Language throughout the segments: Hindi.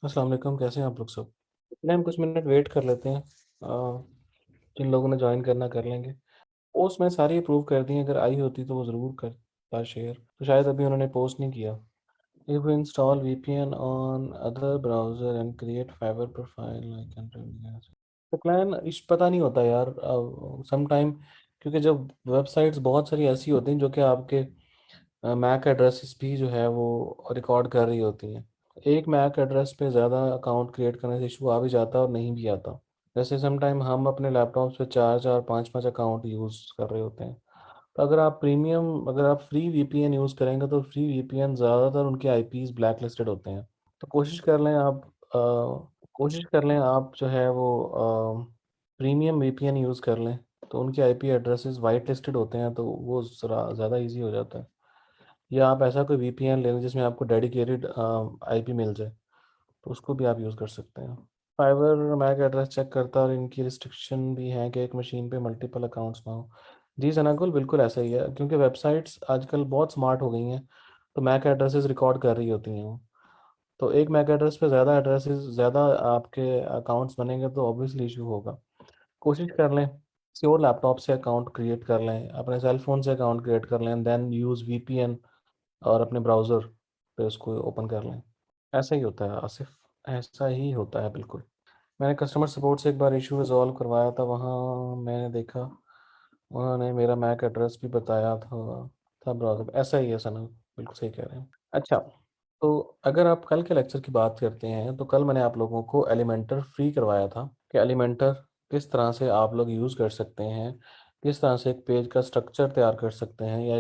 अस्सलाम वालेकुम, कैसे हैं आप लोग सब। चलिए हम कुछ मिनट वेट कर लेते हैं। जिन लोगों ने ज्वाइन करना कर लेंगे। पोस्ट मैंने सारी अप्रूव कर दी हैं, अगर आई होती तो वो ज़रूर करता शेयर, तो शायद अभी उन्होंने पोस्ट नहीं किया। If we install VPN on other browser and create fiber profile I can. तो प्लान इस पता नहीं होता यार सम टाइम, क्योंकि जब वेबसाइट्स बहुत सारी ऐसी होती हैं जो कि आपके मैक एड्रेसेस भी जो है वो रिकॉर्ड कर रही होती हैं। एक मैक एड्रेस पे ज़्यादा अकाउंट क्रिएट करने से इशू आ भी जाता है और नहीं भी आता। जैसे सम टाइम हम अपने लैपटॉप पे चार चार पाँच पाँच अकाउंट यूज़ कर रहे होते हैं। तो अगर आप फ्री वीपीएन यूज़ करेंगे तो फ्री वीपीएन ज़्यादातर उनके आईपीज ब्लैक लिस्टेड होते हैं। तो कोशिश कर लें आप जो है वो प्रीमियम वीपीएन यूज़ कर लें। तो उनके आईपी एड्रेसेस वाइट लिस्टेड होते हैं, तो वो ज़रा ज़्यादा इजी हो जाता है। या आप ऐसा कोई वीपीएन ले लें जिसमें आपको डेडिकेटेड आईपी मिल जाए, तो उसको भी आप यूज़ कर सकते हैं। फाइवर मैक एड्रेस चेक करता है और इनकी रिस्ट्रिक्शन भी है कि एक मशीन पे मल्टीपल अकाउंट्स ना हो। जी सनाकुल, बिल्कुल ऐसा ही है, क्योंकि वेबसाइट्स आजकल बहुत स्मार्ट हो गई हैं। तो मैक एड्रेसेस रिकॉर्ड कर रही होती हैं वो। तो एक मैक एड्रेस पे ज़्यादा आपके अकाउंट्स बनेंगे तो ऑब्वियसली इशू होगा। कोशिश कर लें किसी और लैपटॉप से अकाउंट क्रिएट कर लें, अपने सेल फ़ोन से अकाउंट क्रिएट कर लें, देन यूज़ वीपीएन और अपने ब्राउज़र पे उसको ओपन कर लें। ऐसा ही होता है आसिफ, ऐसा ही होता है बिल्कुल। मैंने कस्टमर सपोर्ट से एक बार इशू रिजॉल्व करवाया था, वहाँ मैंने देखा उन्होंने मेरा मैक एड्रेस भी बताया था ब्राउज़र। ऐसा ही है सना, बिल्कुल सही कह रहे हैं। अच्छा, तो अगर आप कल के लेक्चर की बात करते हैं तो कल मैंने आप लोगों को एलिमेंटर फ्री करवाया था कि एलिमेंटर किस तरह से आप लोग यूज़ कर सकते हैं, किस तरह से एक पेज का स्ट्रक्चर तैयार कर सकते हैं या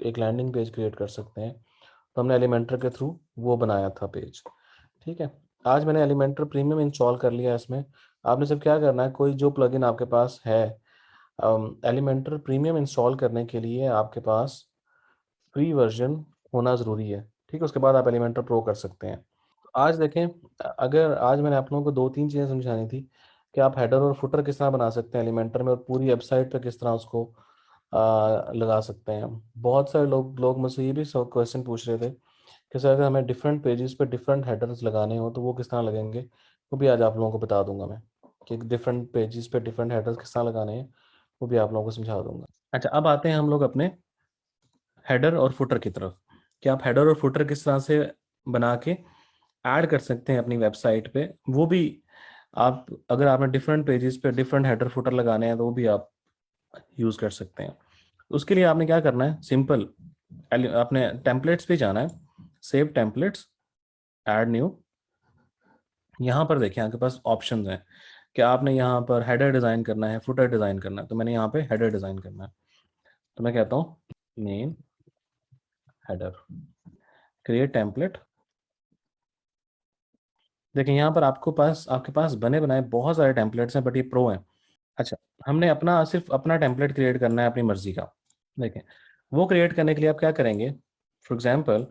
एक लैंडिंग पेज क्रिएट कर सकते हैं। तो हमने एलिमेंटर के थ्रू वो बनाया था पेज। ठीक है। आज मैंने एलिमेंटर प्रीमियम इंस्टॉल कर लिया है इसमें। आपने सिर्फ क्या करना है, कोई जो प्लगइन आपके पास है एलिमेंटर प्रीमियम इंस्टॉल करने के लिए आपके पास फ्री वर्जन होना ज़रूरी है। ठीक है, उसके बाद आप एलिमेंटर प्रो कर सकते हैं। आज देखें, अगर आज मैंने आप लोगों को दो तीन चीज़ें समझानी थी कि आप हेडर और फुटर किस तरह बना सकते हैं एलिमेंटर में, और पूरी वेबसाइट पे किस तरह उसको लगा सकते हैं। बहुत सारे लोग मुझसे ये भी क्वेश्चन पूछ रहे थे कि सर अगर हमें डिफरेंट पेजेस पे डिफरेंट हेडर्स लगाने हो तो वो किस तरह लगेंगे। वो भी आज आप लोगों को बता दूंगा मैं कि डिफरेंट पेजेस पे डिफरेंट हेडर्स किस तरह लगाने हैं, वो भी आप लोगों को समझा दूंगा। अच्छा, अब आते हैं हम लोग अपने हेडर और फुटर की तरफ कि आप हेडर और फुटर किस तरह से बना के ऐड कर सकते हैं अपनी वेबसाइट पे। वो भी आप, अगर आपने डिफरेंट पेजेस पे डिफरेंट हेडर फुटर लगाने हैं तो वो भी आप यूज़ कर सकते हैं। उसके लिए आपने क्या करना है, सिंपल आपने टेम्पलेट्स पे जाना है, सेव टेम्पलेट्स, ऐड न्यू। यहाँ पर देखिए आपके पास ऑप्शंस हैं कि आपने यहाँ पर हेडर डिज़ाइन करना है, फुटर डिज़ाइन करना है। तो मैंने यहाँ पे हेडर डिज़ाइन करना है, तो मैं कहता हूँ मेन हेडर, क्रिएट टेम्पलेट। देखिए यहाँ पर आपके पास बने बनाए बहुत सारे टेम्पलेट्स हैं, बट ये प्रो हैं। अच्छा, हमने अपना सिर्फ अपना टेम्पलेट क्रिएट करना है अपनी मर्जी का। देखें, वो क्रिएट करने के लिए आप क्या करेंगे। फॉर एग्जांपल,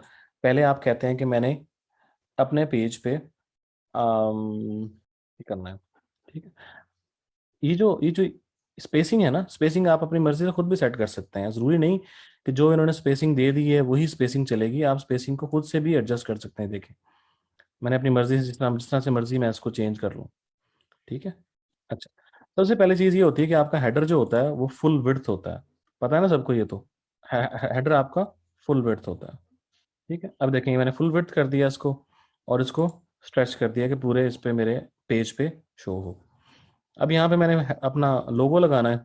पहले आप कहते हैं कि मैंने अपने पेज पे ये करना है। ठीक है, ये जो स्पेसिंग है ना, स्पेसिंग आप अपनी मर्जी से खुद भी सेट कर सकते हैं। ज़रूरी नहीं कि जो इन्होंने स्पेसिंग दे दी है वही स्पेसिंग चलेगी, आप स्पेसिंग को खुद से भी एडजस्ट कर सकते हैं। देखिए, मैंने अपनी मर्जी से जिस तरह से मर्जी मैं इसको चेंज कर लूँ। ठीक है। अच्छा, सबसे पहले चीज़ ये होती है कि आपका हेडर जो होता है वो फुल विड्थ होता है। पता है ना सबको ये तो, हेडर आपका फुल विड्थ होता है। ठीक है, अब देखेंगे मैंने फुल विड्थ कर दिया इसको, और इसको स्ट्रेच कर दिया कि पूरे इस पे मेरे पेज पे शो हो। अब यहाँ पे मैंने अपना लोगो लगाना है।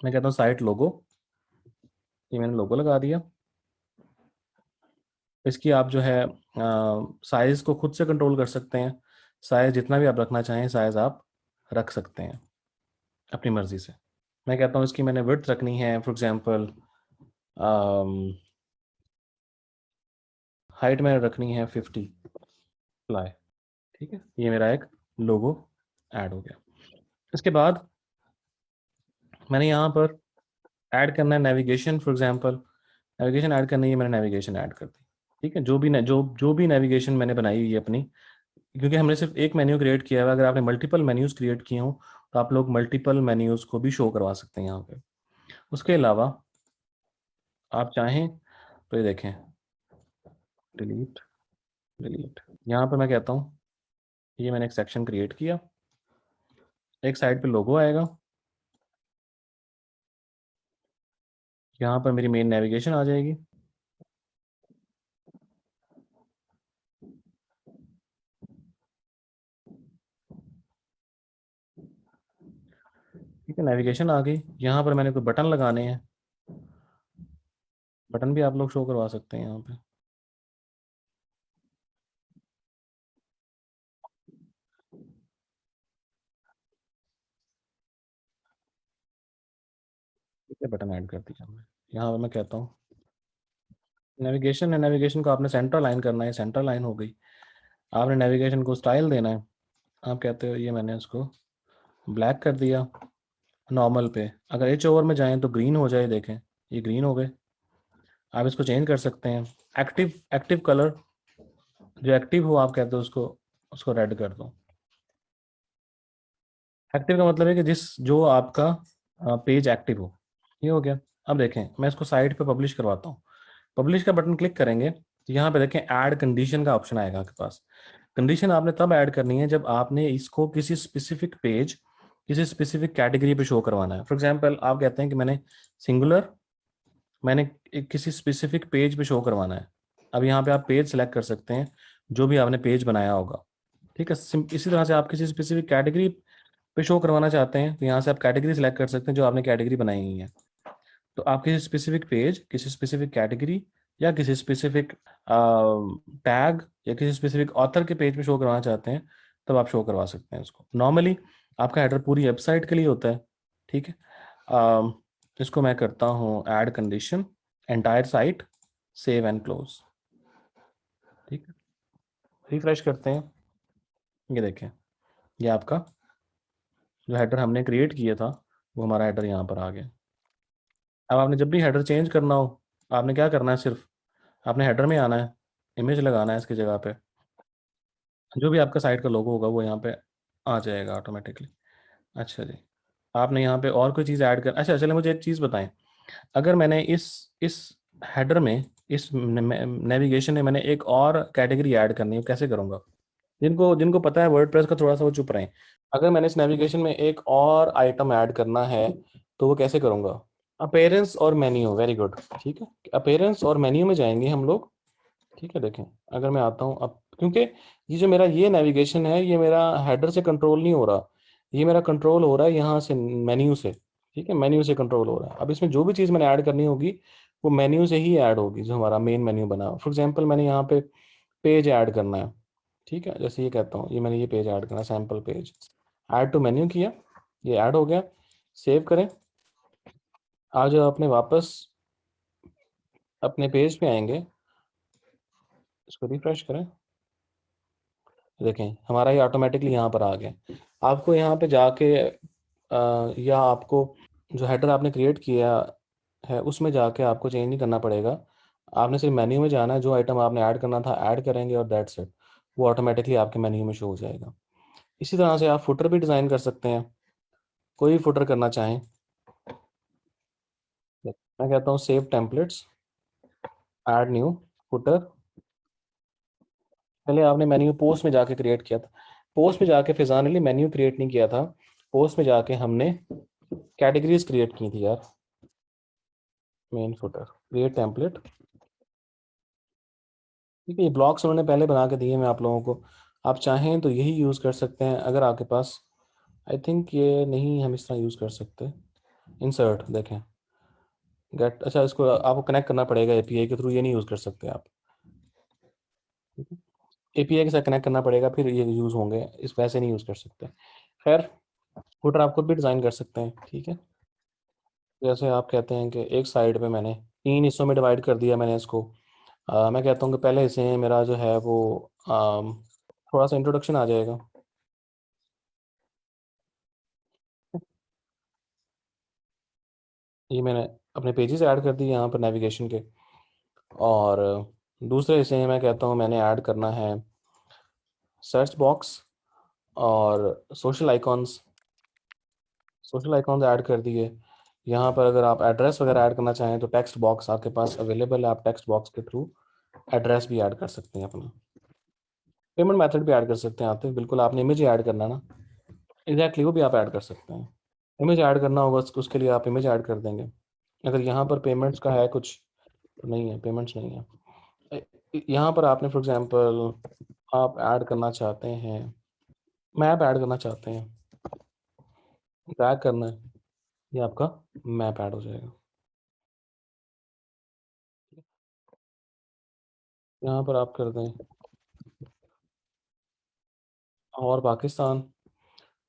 मैं कहता हूँ साइट लोगो, ये मैंने लोगो लगा दिया। इसकी आप जो है साइज़ को खुद से कंट्रोल कर सकते हैं। साइज़ जितना भी आप रखना चाहें साइज़ आप रख सकते हैं अपनी मर्ज़ी से। मैं कहता हूँ इसकी मैंने विड्थ रखनी है, फॉर एग्जांपल हाइट मैंने रखनी है 50 प्लाई। ठीक है, ये मेरा एक लोगो ऐड हो गया। इसके बाद मैंने यहाँ पर ऐड करना है navigation. For example, navigation add करनी है, मैंने नेविगेशन ऐड कर दी। ठीक है, जो भी नेविगेशन मैंने बनाई हुई है अपनी, क्योंकि हमने सिर्फ एक मेन्यू क्रिएट किया है। अगर आपने मल्टीपल मेन्यूज़ क्रिएट किए हों तो आप लोग मल्टीपल मेन्यूज़ को भी शो करवा सकते हैं यहाँ पे। उसके अलावा आप चाहें तो ये देखें, डिलीट, डिलीट। यहाँ पर मैं कहता हूँ ये मैंने एक सेक्शन क्रिएट किया, एक साइड पे लोगो आएगा, यहाँ पर मेरी मेन नेविगेशन आ जाएगी। ठीक है, नेविगेशन आ गई। यहाँ पर मैंने कोई बटन लगाने हैं, बटन भी आप लोग शो करवा सकते हैं यहाँ पे। ठीक है, बटन ऐड कर दिया हमने। यहाँ पर मैं कहता हूँ नेविगेशन है, नेविगेशन को आपने सेंटर लाइन करना है, सेंटर लाइन हो गई। आपने नेविगेशन को स्टाइल देना है, आप कहते हो ये मैंने उसको ब्लैक कर दिया। नॉर्मल पे अगर एच ओवर में जाएं तो ग्रीन हो जाए, देखें ये ग्रीन हो गए। आप इसको चेंज कर सकते हैं। एक्टिव, एक्टिव कलर जो एक्टिव हो आप कहते हो उसको, उसको रेड कर दो। एक्टिव का मतलब है कि जिस जो आपका पेज एक्टिव हो, ये हो गया। अब देखें मैं इसको साइट पे पब्लिश करवाता हूँ। पब्लिश का बटन क्लिक करेंगे तो यहाँ पे देखें ऐड कंडीशन का ऑप्शन आएगा आपके पास। कंडीशन आपने तब ऐड करनी है जब आपने इसको किसी स्पेसिफिक पेज, किसी स्पेसिफिक कैटेगरी पे शो करवाना है। फॉर एग्जांपल आप कहते हैं कि मैंने सिंगुलर, मैंने किसी स्पेसिफिक पेज पे शो करवाना है। अब यहाँ पे आप पेज सेलेक्ट कर सकते हैं जो भी आपने पेज बनाया होगा। ठीक है, इसी तरह से आप किसी स्पेसिफिक कैटेगरी पे शो करवाना चाहते हैं तो यहाँ से आप कैटेगरी सेलेक्ट कर सकते हैं जो आपने कैटेगरी बनाई हुई है। तो आप किसी स्पेसिफिक पेज, किसी स्पेसिफिक कैटेगरी या किसी स्पेसिफिक टैग या किसी स्पेसिफिक ऑथर के पेज पे शो करवाना चाहते हैं तब आप शो करवा सकते हैं इसको। नॉर्मली आपका हेडर पूरी वेबसाइट के लिए होता है। ठीक है, इसको मैं करता हूँ add condition entire site, save and close. ठीक है, रिफ्रेश करते हैं, ये देखें ये आपका जो हेडर हमने क्रिएट किया था वो हमारा हेडर यहाँ पर आ गया। अब आपने जब भी हेडर चेंज करना हो, आपने क्या करना है, सिर्फ आपने हेडर में आना है, इमेज लगाना है इसकी जगह पे, जो भी आपका साइट का लोगो होगा वो यहाँ पे आ जाएगा ऑटोमेटिकली। अच्छा जी, आपने यहाँ पे और कोई चीज़ ऐड कर, अच्छा चले मुझे एक चीज़ बताएं। अगर मैंने इस हेडर में, इस नेविगेशन में मैंने एक और कैटेगरी ऐड करनी है, कैसे करूँगा? जिनको जिनको पता है वर्डप्रेस का थोड़ा सा वो चुप रहे। अगर मैंने इस नेविगेशन में एक और आइटम ऐड करना है तो वो कैसे करूँगा? अपेरेंस और मेन्यू, वेरी गुड। ठीक है, अपेरेंस और मेन्यू में जाएंगे हम लोग। ठीक है, देखें अगर मैं आता हूँ अब, क्योंकि ये जो मेरा ये नेविगेशन है ये मेरा हेडर से कंट्रोल नहीं हो रहा, ये मेरा कंट्रोल हो रहा है यहाँ से, मेन्यू से। ठीक है, मेन्यू से कंट्रोल हो रहा है। अब इसमें जो भी चीज़ मैंने ऐड करनी होगी वो मेन्यू से ही ऐड होगी, जो हमारा मेन मेन्यू बना। फॉर एग्जाम्पल मैंने यहाँ पे पेज ऐड करना है। ठीक है, जैसे ये कहता हूँ ये मैंने ये पेज ऐड करना है, sample page, add to menu किया, ये ऐड हो गया। सेव करें, आज अपने वापस अपने पेज पे आएंगे, इसको रिफ्रेश करें, देखें हमारा ये ऑटोमेटिकली यहाँ पर आ गया। आपको यहाँ पे जाके या आपको जो हेडर आपने क्रिएट किया है उसमें जाके आपको चेंज नहीं करना पड़ेगा। आपने सिर्फ मेन्यू में जाना है, जो आइटम आपने ऐड करना था ऐड करेंगे और दैट्स इट, वो ऑटोमेटिकली आपके मेन्यू में शो हो जाएगा। इसी तरह से आप फुटर भी डिज़ाइन कर सकते हैं, कोई भी फुटर करना चाहें। मैं कहता हूँ save templates, add new footer. पहले आपने मेन्यू पोस्ट में जाके क्रिएट किया था, पोस्ट में जाके फिजान अली मेन्यू क्रिएट नहीं किया था, पोस्ट में जाके हमने कैटेगरीज क्रिएट की थी यार। Main footer, create template. ठीक है, ये ब्लॉक्स उन्होंने पहले बना के दिए मैं आप लोगों को, आप चाहें तो यही यूज़ कर सकते हैं। अगर आपके पास, आई थिंक ये नहीं, हम इस तरह यूज़ कर सकते। इंसर्ट देखें, गेट, अच्छा इसको आपको कनेक्ट करना पड़ेगा एपीआई के थ्रू, ये नहीं यूज़ कर सकते आप। एपीआई के साथ कनेक्ट करना पड़ेगा फिर ये यूज़ होंगे, इस वैसे नहीं यूज़ कर सकते। खैर, फुटर आप खुद भी डिज़ाइन कर सकते हैं। ठीक है, जैसे आप कहते हैं कि एक साइड पे मैंने 3 हिस्सों में डिवाइड कर दिया मैंने इसको। मैं कहता हूँ कि पहले हिस्से में मेरा जो है वो थोड़ा सा इंट्रोडक्शन आ जाएगा। ये मैंने अपने पेजेस ऐड कर दिए यहाँ पर नेविगेशन के। और दूसरे हिस्से में मैं कहता हूँ मैंने ऐड करना है सर्च बॉक्स और social icons. Social icons add कर दिए। यहाँ पर अगर आप एड्रेस वगैरह ऐड करना चाहें तो टेक्स्ट बॉक्स आपके पास अवेलेबल है, आप टेक्स्ट बॉक्स के थ्रू एड्रेस भी ऐड कर सकते हैं अपना। पेमेंट मेथड भी ऐड कर सकते हैं आप, तो बिल्कुल आपने इमेज ही ऐड करना है ना, एग्जैक्टली वो भी आप ऐड कर सकते हैं। इमेज ऐड करना होगा उसके लिए आप इमेज ऐड कर देंगे। अगर यहाँ पर पेमेंट्स का है कुछ, तो नहीं है, पेमेंट्स नहीं है। यहाँ पर आपने फॉर एग्जांपल आप ऐड करना चाहते हैं, मैप ऐड करना चाहते हैं, ड्रैग करना है, ये आपका मैप ऐड हो जाएगा। यहाँ पर आप कर दें और पाकिस्तान,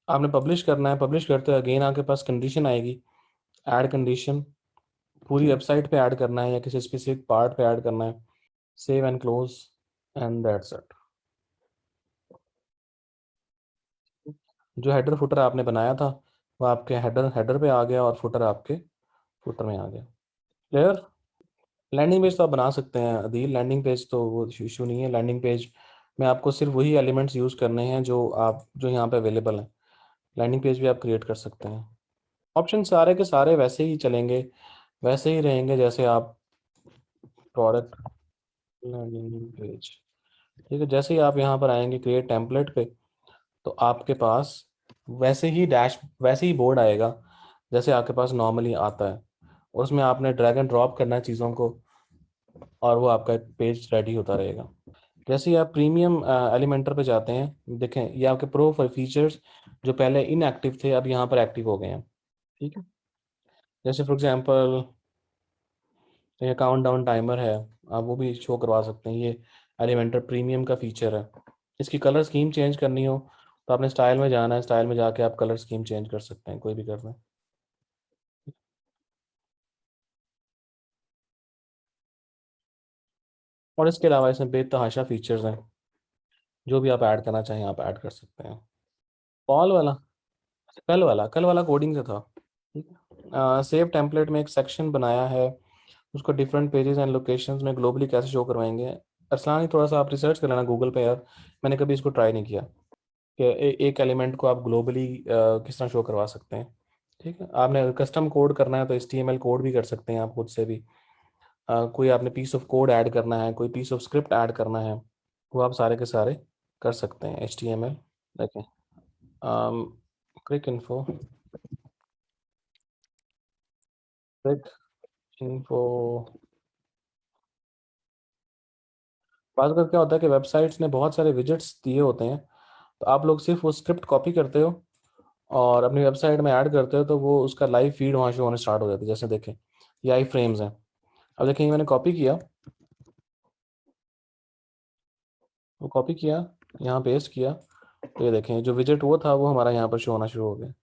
आपने पब्लिश करना है। पब्लिश करते हैं अगेन आपके पास कंडीशन आएगी, ऐड कंडीशन, पूरी वेबसाइट पे ऐड करना है या किसी स्पेसिफिक पार्ट पे ऐड करना है, save and close, and that's it. जो हेडर फुटर आपने बनाया था वो आपके हेडर हेडर पे आ गया और फुटर आपके फुटर में आ गया। क्लियर। लैंडिंग पेज तो आप बना सकते हैं अदील, लैंडिंग पेज तो वो इशू नहीं है। लैंडिंग पेज में आपको सिर्फ वही एलिमेंट्स यूज़ करने हैं जो यहाँ पे अवेलेबल हैं। लैंडिंग पेज भी आप क्रिएट कर सकते हैं। ऑप्शन सारे के सारे वैसे ही चलेंगे, वैसे ही रहेंगे जैसे आप प्रोडक्ट लैंडिंग पेज, ठीक है। जैसे ही आप यहाँ पर आएंगे क्रिएट टेम्पलेट पे, तो आपके पास वैसे ही बोर्ड आएगा जैसे आपके पास नॉर्मली आता है। उसमें आपने ड्रैग एंड ड्रॉप करना है चीज़ों को, और वो आपका पेज रेडी होता रहेगा। जैसे ही आप प्रीमियम एलिमेंटर पे जाते हैं, देखें ये आपके प्रो फीचर्स जो पहले इनएक्टिव थे अब यहाँ पर एक्टिव हो गए हैं, ठीक है। जैसे फॉर एग्जांपल ये काउंट डाउन टाइमर है, आप वो भी शो करवा सकते हैं। ये एलिमेंटर प्रीमियम का फीचर है। इसकी कलर स्कीम चेंज करनी हो तो आपने स्टाइल में जाना है, स्टाइल में जाके आप कलर स्कीम चेंज कर सकते हैं, कोई भी कर दें। और इसके अलावा इसमें बेतहाशा फीचर्स हैं, जो भी आप ऐड करना चाहें आप ऐड कर सकते हैं। कॉल वाला, कल वाला कोडिंग से था, ठीक है। सेव टेम्पलेट में एक सेक्शन बनाया है, उसको डिफरेंट पेजेस एंड लोकेशंस में ग्लोबली कैसे शो करवाएंगे। अरसलान ही थोड़ा सा आप रिसर्च कर लेना गूगल पे यार, मैंने कभी इसको ट्राई नहीं किया कि एक एलिमेंट को आप ग्लोबली किस तरह शो करवा सकते हैं। ठीक है, आपने कस्टम कोड करना है तो HTML कोड भी कर सकते हैं आप खुद से भी। कोई आपने पीस ऑफ कोड ऐड करना है, कोई पीस ऑफ स्क्रिप्ट ऐड करना है, वो आप सारे के सारे कर सकते हैं HTML। देखें क्लिक इन्फो, क्लिक इन्फो। बात कर क्या होता है कि वेबसाइट्स ने बहुत सारे विजेट्स दिए होते हैं, तो आप लोग सिर्फ वो स्क्रिप्ट कॉपी करते हो और अपनी वेबसाइट में ऐड करते हो, तो वो उसका लाइव फीड वहाँ शो होने स्टार्ट हो जाती है। जैसे देखें ये आई फ्रेम्स हैं, अब देखें ये मैंने कॉपी किया, वो कॉपी किया, यहाँ पेस्ट किया, तो ये देखें जो विजेट वो था वो हमारा यहाँ पर शो होना शुरू हो गया।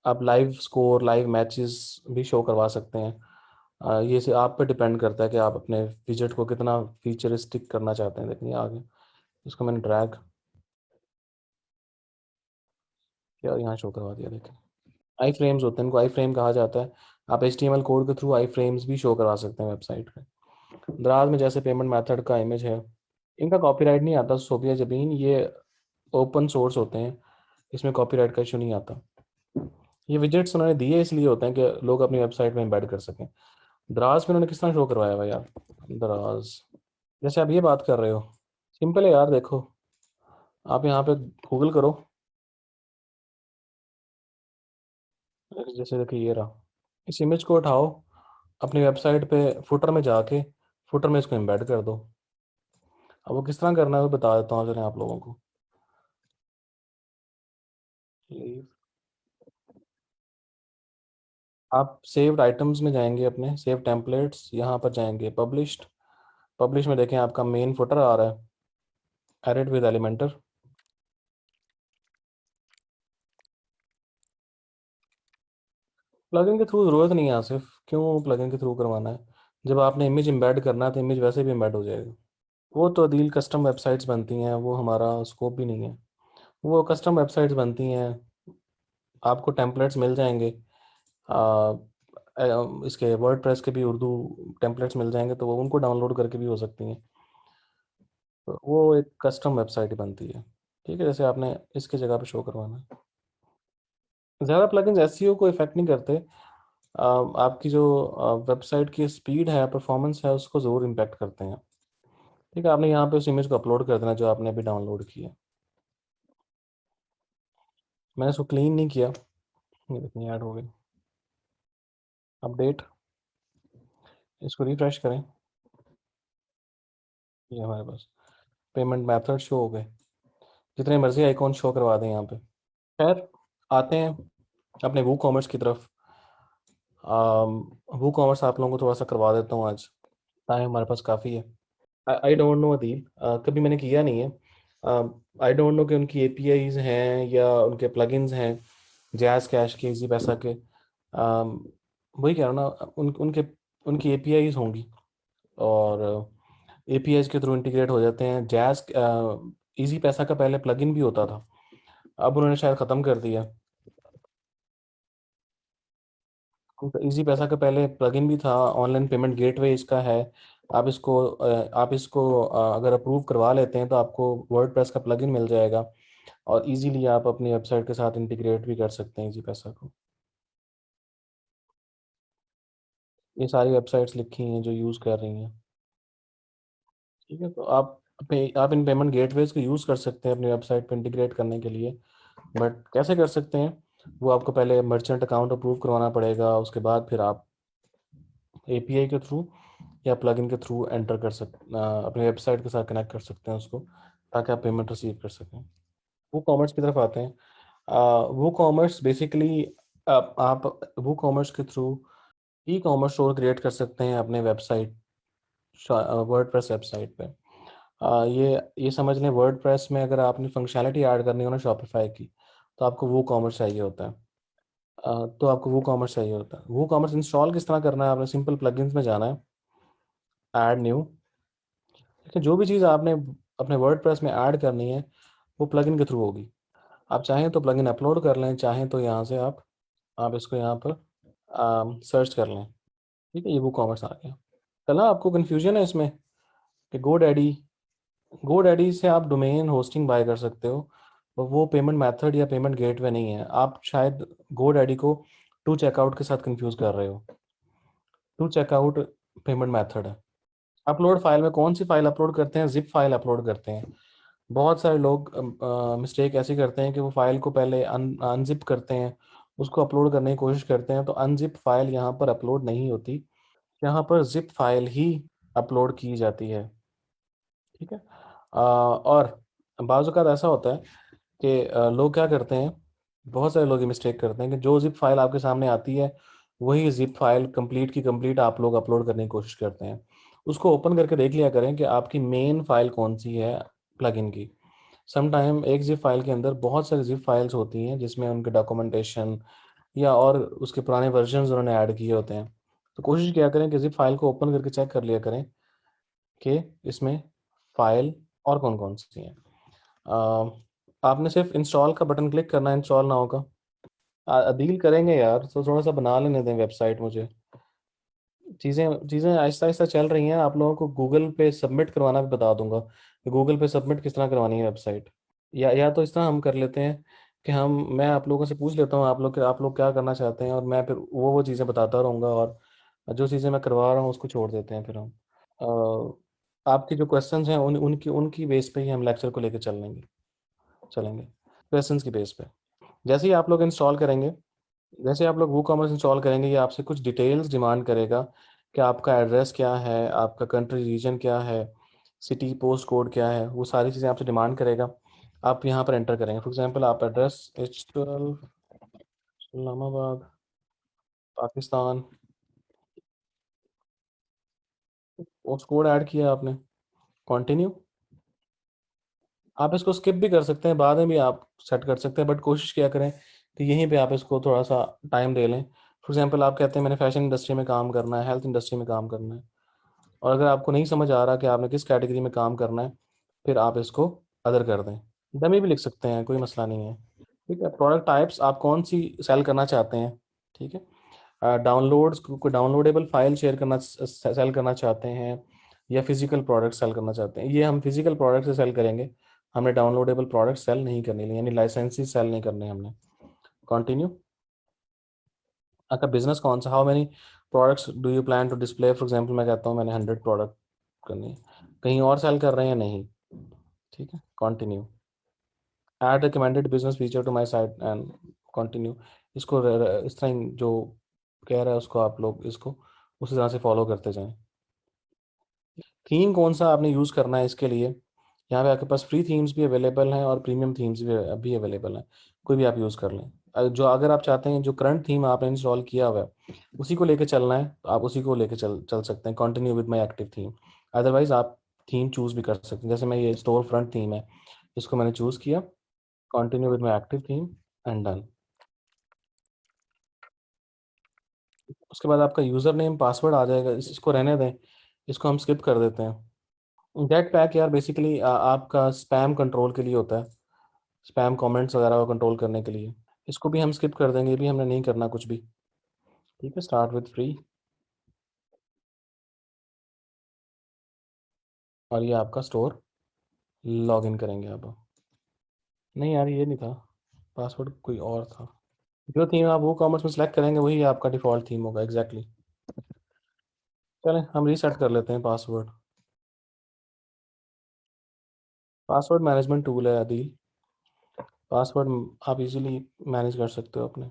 आप लाइव स्कोर, लाइव मैचेस भी शो करवा सकते हैं। ये से आप पे डिपेंड करता है कि आप अपने विजेट को कितना फीचरिस्टिक करना चाहते हैं। देखिए आगे इसको मैंने ड्रैग किया और यहाँ शो करवा दिया। देखें आई फ्रेम्स होते हैं, इनको आई फ्रेम कहा जाता है। आप HTML कोड के थ्रू आई फ्रेम्स भी शो करवा सकते हैं वेबसाइट पे। दराज में जैसे पेमेंट मेथड का इमेज है, इनका कॉपीराइट नहीं आता। सोफिया जबीन ये ओपन सोर्स होते हैं, इसमें कॉपीराइट का इशू नहीं आता। ये विजेट्स उन्होंने दिए इसलिए होते हैं कि लोग अपनी वेबसाइट में एम्बेड कर सकें। दराज में उन्होंने किस तरह शो करवाया हुआ यार, दराज जैसे आप ये बात कर रहे हो, सिंपल है यार। देखो आप यहाँ पे गूगल करो, जैसे देखिए ये रहा, इस इमेज को उठाओ, अपनी वेबसाइट पे फुटर में जाके फुटर में इसको एम्बेड कर दो। अब वो किस तरह करना है वो बता देता हूँ चलें आप लोगों को। आप सेव्ड आइटम्स में जाएंगे, अपने सेव टेम्पलेट्स, यहाँ पर जाएंगे पब्लिश्ड, पब्लिश में देखें आपका मेन फुटर आ रहा है, एडिट विद एलिमेंटर। प्लगइन के थ्रू ज़रूरत नहीं है आसिफ, क्यों प्लगइन के थ्रू करवाना है। जब आपने इमेज एम्बेड करना है तो इमेज वैसे भी एम्बेड हो जाएगा। वो तो अदील कस्टम वेबसाइट्स बनती हैं, वो हमारा स्कोप भी नहीं है। वो कस्टम वेबसाइट्स बनती हैं, आपको टेम्पलेट्स मिल जाएंगे। आ, इसके वर्डप्रेस के भी उर्दू टेम्पलेट्स मिल जाएंगे, तो वो उनको डाउनलोड करके भी हो सकती हैं। तो वो एक कस्टम वेबसाइट बनती है, ठीक है, जैसे आपने इसके जगह पे शो करवाना है। ज़्यादा प्लगइन्स एसईओ को इफेक्ट नहीं करते। आपकी जो वेबसाइट की स्पीड है, परफॉर्मेंस है, उसको ज़रूर इम्पेक्ट करते हैं। ठीक है, आपने यहाँ पे उस इमेज को अपलोड कर देना जो आपने अभी डाउनलोड किया। मैंने इसको क्लीन नहीं किया, ये इतनी ऐड हो गई। अपडेट, इसको रिफ्रेश करें, ये हमारे पास पेमेंट मेथड शो हो गए, जितने मर्जी आइकॉन शो करवा दें यहाँ पे। खैर, आते हैं अपने वू कॉमर्स की तरफ। वू कॉमर्स आप लोगों को थोड़ा सा करवा देता हूँ आज, टाइम हमारे पास काफ़ी है। आई डोंट नो अदील, कभी मैंने किया नहीं है। आई डोंट नो कि उनकी एपीआईज हैं या उनके प्लगइन्स हैं जैज़ कैश के, इजी पैसा के। वही कह रहा हूँ ना, उनके उनकी एपीआईज होंगी, और एपीआईज के थ्रू इंटीग्रेट हो जाते हैं। जैज़ इजी पैसा का पहले प्लगइन भी होता था, अब उन्होंने शायद ख़त्म कर दिया। इजी पैसा का पहले प्लगइन भी था, ऑनलाइन पेमेंट गेटवे इसका है। आप इसको अगर अप्रूव करवा लेते हैं तो आपको वर्डप्रेस का प्लगइन मिल जाएगा, और इजीली आप अपनी वेबसाइट के साथ इंटीग्रेट भी कर सकते हैं इजी पैसा को। ये सारी वेबसाइट्स लिखी हैं जो यूज़ कर रही हैं। ठीक है, तो आप इन पेमेंट गेटवेज को यूज़ कर सकते हैं अपनी वेबसाइट पर इंटीग्रेट करने के लिए। बट कैसे कर सकते हैं, वो आपको पहले मर्चेंट अकाउंट अप्रूव करवाना पड़ेगा, उसके बाद फिर आप एपीआई के थ्रू या प्लगइन के थ्रू एंटर कर अपनी वेबसाइट के साथ कनेक्ट कर सकते हैं उसको, ताकि आप पेमेंट रिसीव कर सकें। वो कॉमर्स की तरफ आते हैं। वो कॉमर्स बेसिकली, आप वो कॉमर्स के through e commerce store create कर सकते हैं अपने वेबसाइट, वर्डप्रेस वेबसाइट पे। ये समझ लें, वर्डप्रेस में अगर आपने फंक्शनैलिटी ऐड करनी हो ना शॉपिफाई की, तो आपको वो कॉमर्स चाहिए होता है। तो आपको वो कॉमर्स चाहिए होता है। वो कॉमर्स इंस्टॉल किस तरह करना है, आपने सिंपल प्लगइन्स में जाना है, ऐड न्यू। लेकिन जो भी चीज़ आपने अपने वर्डप्रेस में ऐड करनी है, वो प्लगइन के थ्रू होगी। आप चाहें तो प्लगइन अपलोड कर लें, चाहें तो यहाँ से आप इसको यहाँ पर सर्च कर लें। ठीक है, ये वो कॉमर्स आ गया। चला, आपको कन्फ्यूजन है इसमें कि गो डैडी से आप डोमेन होस्टिंग बाय कर सकते हो, और वो पेमेंट मेथड या पेमेंट गेटवे नहीं है। आप शायद गो डैडी को टू चेकआउट के साथ कंफ्यूज कर रहे हो। टू चेकआउट पेमेंट मेथड है। अपलोड फाइल में कौन सी फाइल अपलोड करते हैं, जिप फाइल अपलोड करते हैं। बहुत सारे लोग मिस्टेक ऐसी करते हैं कि वो फाइल को पहले अनजिप करते हैं, उसको अपलोड करने की कोशिश करते हैं, तो अनजिप फाइल यहाँ पर अपलोड नहीं होती, यहाँ पर जिप फाइल ही अपलोड की जाती है। ठीक है। और बाज़ औक़ात ऐसा होता है कि लोग क्या करते हैं, बहुत सारे लोग ये मिस्टेक करते हैं कि जो जिप फाइल आपके सामने आती है, वही जिप फाइल कंप्लीट की कंप्लीट आप लोग अपलोड करने की कोशिश करते हैं। उसको ओपन करके देख लिया करें कि आपकी मेन फाइल कौन सी है प्लगइन की। समटाइम एक जिप फाइल के अंदर बहुत सारी जिप फाइल्स होती हैं जिसमें उनके डॉक्यूमेंटेशन या और उसके पुराने वर्जन्स उन्होंने ऐड किए होते हैं। तो कोशिश किया करें कि जिप फाइल को ओपन करके चेक कर लिया करें कि इसमें फाइल और कौन कौन सी हैं। आपने सिर्फ इंस्टॉल का बटन क्लिक करना है, इंस्टॉल ना होगा। डील करेंगे यार, तो थोड़ा सा बना लेने दें वेबसाइट मुझे। चीज़ें चीज़ें आहिस्ता आहिस्ता चल रही हैं। आप लोगों को गूगल पे सबमिट करवाना भी बता दूंगा कि गूगल पे सबमिट किस तरह करवानी है वेबसाइट। या तो इस तरह हम कर लेते हैं कि मैं आप लोगों से पूछ लेता हूँ आप लोग क्या करना चाहते हैं, और मैं फिर वो चीज़ें बताता रहूँगा, और जो चीज़ें मैं करवा रहा हूँ उसको छोड़ देते हैं फिर हम। आपके जो क्वेश्चंस हैं उनकी उनकी बेस पे ही हम लेक्चर को लेकर चलेंगे क्वेश्चंस की बेस पे। जैसे ही आप लोग इंस्टॉल करेंगे जैसे आप लोग वो कॉमर्स इंस्टॉल करेंगे, ये आपसे कुछ डिटेल्स डिमांड करेगा कि आपका एड्रेस क्या है, आपका कंट्री रीजन क्या है, सिटी पोस्ट कोड क्या है, वो सारी चीज़ें आपसे डिमांड करेगा। आप यहाँ पर एंटर करेंगे, फॉर एग्जांपल आप address H12 Islamabad Pakistan, post code add किया आपने, कंटिन्यू। आप इसको स्किप भी कर सकते हैं, बाद में भी आप सेट कर सकते हैं, बट कोशिश किया करें कि यहीं पे आप इसको थोड़ा सा टाइम दे लें। फॉर एग्जांपल आप कहते हैं मैंने फैशन इंडस्ट्री में काम करना है, हेल्थ इंडस्ट्री में काम करना है, और अगर आपको नहीं समझ आ रहा कि आपने किस कैटेगरी में काम करना है, फिर आप इसको अदर कर दें। डमी भी लिख सकते हैं, कोई मसला नहीं है। ठीक है, प्रोडक्ट टाइप्स आप कौन सी सेल करना चाहते हैं। ठीक है, डाउनलोड्स, कोई डाउनलोडेबल फाइल शेयर करना सेल करना चाहते हैं, या फिजिकल प्रोडक्ट सेल करना चाहते हैं। ये हम फिजिकल प्रोडक्ट से सेल करेंगे, हमने डाउनलोडेबल प्रोडक्ट सेल नहीं करने, यानी लाइसेंसेस सेल नहीं करने हमने। कंटिन्यू। आपका बिजनेस कौन सा, how many products do you plan to display. For example मैं कहता हूँ मैंने 100 प्रोडक्ट करनी है, कहीं और सेल कर रहे हैं या नहीं। ठीक है, continue. Add recommended business feature to my site and continue. इसको इस तरह जो कह रहा है उसको आप लोग इसको उसी तरह से फॉलो करते जाएं। थीम कौन सा आपने यूज़ करना है इसके लिए, यहाँ पे आपके पास फ्री थीम्स भी अवेलेबल हैं और प्रीमियम थीम्स भी अवेलेबल हैं। कोई भी आप यूज़ कर लें। जो अगर आप चाहते हैं जो करंट थीम आपने इंस्टॉल किया हुआ है उसी को लेके चलना है तो आप उसी को लेके चल चल सकते हैं, continue with my active theme. Otherwise आप थीम चूज़ भी कर सकते हैं, जैसे मैं ये स्टोर फ्रंट थीम है, इसको मैंने चूज़ किया, continue with my active theme and done. उसके बाद आपका यूज़र नेम पासवर्ड आ जाएगा, इसको रहने दें, इसको हम स्किप कर देते हैं। गेट पैक यार बेसिकली आपका स्पैम कंट्रोल के लिए होता है, स्पैम कमेंट्स वगैरह को कंट्रोल करने के लिए। इसको भी हम स्किप कर देंगे, ये भी हमने नहीं करना कुछ भी। ठीक है, स्टार्ट विद फ्री। और ये आपका स्टोर, लॉग इन करेंगे आप। नहीं यार ये नहीं था, पासवर्ड कोई और था। जो थीम आप वो कॉमर्स में सेलेक्ट करेंगे वही आपका डिफ़ॉल्ट थीम होगा एग्जैक्टली। चलें हम रीसेट कर लेते हैं पासवर्ड। पासवर्ड मैनेजमेंट टूल है आदि, पासवर्ड आप इजीली मैनेज कर सकते हो अपने।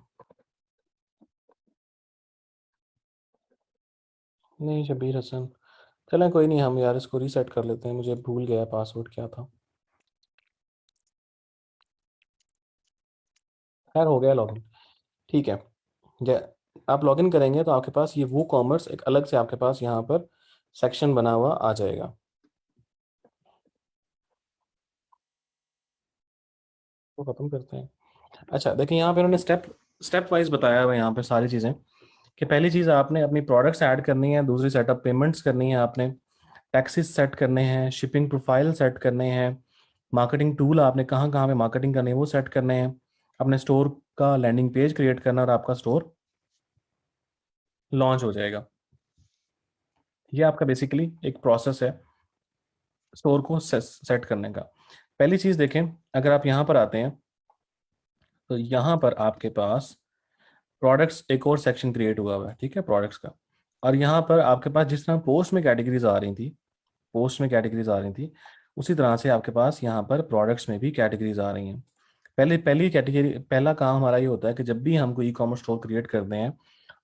नहीं शबीर हसन, चलें कोई नहीं, हम यार इसको रीसेट कर लेते हैं, मुझे भूल गया पासवर्ड क्या था। खैर हो गया लॉगिन। ठीक है, आप लॉगिन करेंगे तो आपके पास ये वो कॉमर्स एक अलग से आपके पास यहाँ पर सेक्शन बना हुआ आ जाएगा। तो खत्म करते हैं। अच्छा देखिए यहाँ पे उन्होंने स्टेप स्टेप वाइज बताया हुआ है यहाँ पे सारी चीज़ें, कि पहली चीज़ आपने अपनी प्रोडक्ट्स ऐड करनी है, दूसरी सेटअप पेमेंट्स करनी है आपने, टैक्सेस सेट करने हैं, शिपिंग प्रोफाइल सेट करने हैं, मार्केटिंग टूल आपने कहाँ कहाँ पे मार्केटिंग करनी है वो सेट करने हैं, अपने स्टोर का लैंडिंग पेज क्रिएट करना और आपका स्टोर लॉन्च हो जाएगा। ये आपका बेसिकली एक प्रोसेस है स्टोर को सेट करने का। पहली चीज़ देखें, अगर आप यहाँ पर आते हैं तो यहाँ पर आपके पास प्रोडक्ट्स एक और सेक्शन क्रिएट हुआ हुआ है, ठीक है, प्रोडक्ट्स का। और यहाँ पर आपके पास जिस तरह पोस्ट में कैटेगरीज आ रही थी, पोस्ट में कैटेगरीज आ रही थी, उसी तरह से आपके पास यहाँ पर प्रोडक्ट्स में भी कैटेगरीज आ रही हैं। पहले पहली कैटेगरी, पहला काम हमारा ये होता है कि जब भी हम कोई ई कॉमर्स स्टोर क्रिएट करते हैं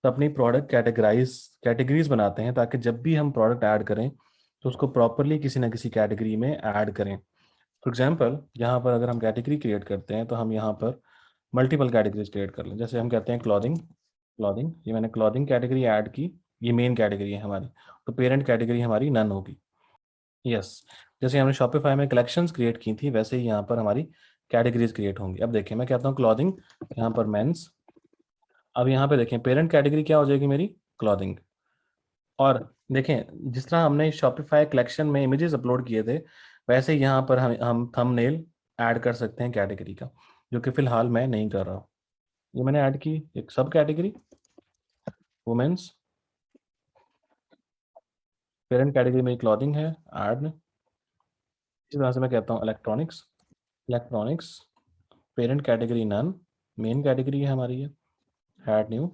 तो अपनी प्रोडक्ट कैटेगरीज बनाते हैं, ताकि जब भी हम प्रोडक्ट ऐड करें तो उसको प्रॉपरली किसी ना किसी कैटेगरी में ऐड करें। फॉर एग्जांपल यहाँ पर अगर हम कैटेगरी क्रिएट करते हैं तो हम यहाँ पर मल्टीपल कैटेगरीज क्रिएट कर लें, जैसे हम कहते हैं क्लॉथिंग। क्लॉथिंग, ये मैंने क्लॉथिंग कैटेगरी ऐड की, ये मेन कैटेगरी है हमारी, तो पेरेंट कैटेगरी हमारी नन होगी। यस, जैसे हमने शॉपिफाई में कलेक्शंस क्रिएट की थी वैसे ही यहाँ पर हमारी कैटेगरीज क्रिएट होंगी। अब देखिए मैं कहता हूँ क्लॉथिंग, यहाँ पर मेंस। अब यहाँ पे देखें पेरेंट कैटेगरी क्या हो जाएगी मेरी, क्लॉथिंग। और देखें जिस तरह हमने शॉपिफाई कलेक्शन में इमेजेस अपलोड किए थे वैसे ही यहाँ पर हम थंबनेल ऐड कर सकते हैं कैटेगरी का, जो कि फिलहाल मैं नहीं कर रहा हूँ। ये मैंने ऐड की एक sub category women's, parent category में क्लॉथिंग है, ऐड। इसी तरह से मैं कहता हूँ electronics. Electronics, parent category none, main category है हमारी ये, ऐड न्यू।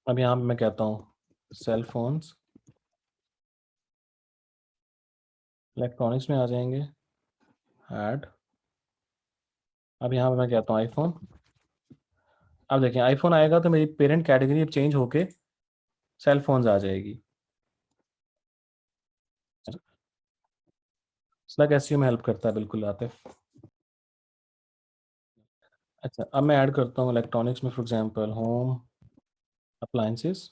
अब यहाँ पे मैं कहता हूँ सेल फोन्स, इलेक्ट्रॉनिक्स में आ जाएंगे, ऐड। अब यहाँ पे मैं कहता हूँ आईफोन। अब देखिए आईफोन आएगा तो मेरी पेरेंट कैटेगरी अब चेंज होके सेल फोन्स आ जाएगी। स्लैक एसईओ में हेल्प करता है बिल्कुल आतिफ। अच्छा अब मैं ऐड करता हूँ इलेक्ट्रॉनिक्स में, फॉर एग्जांपल होम अप्लायंसेस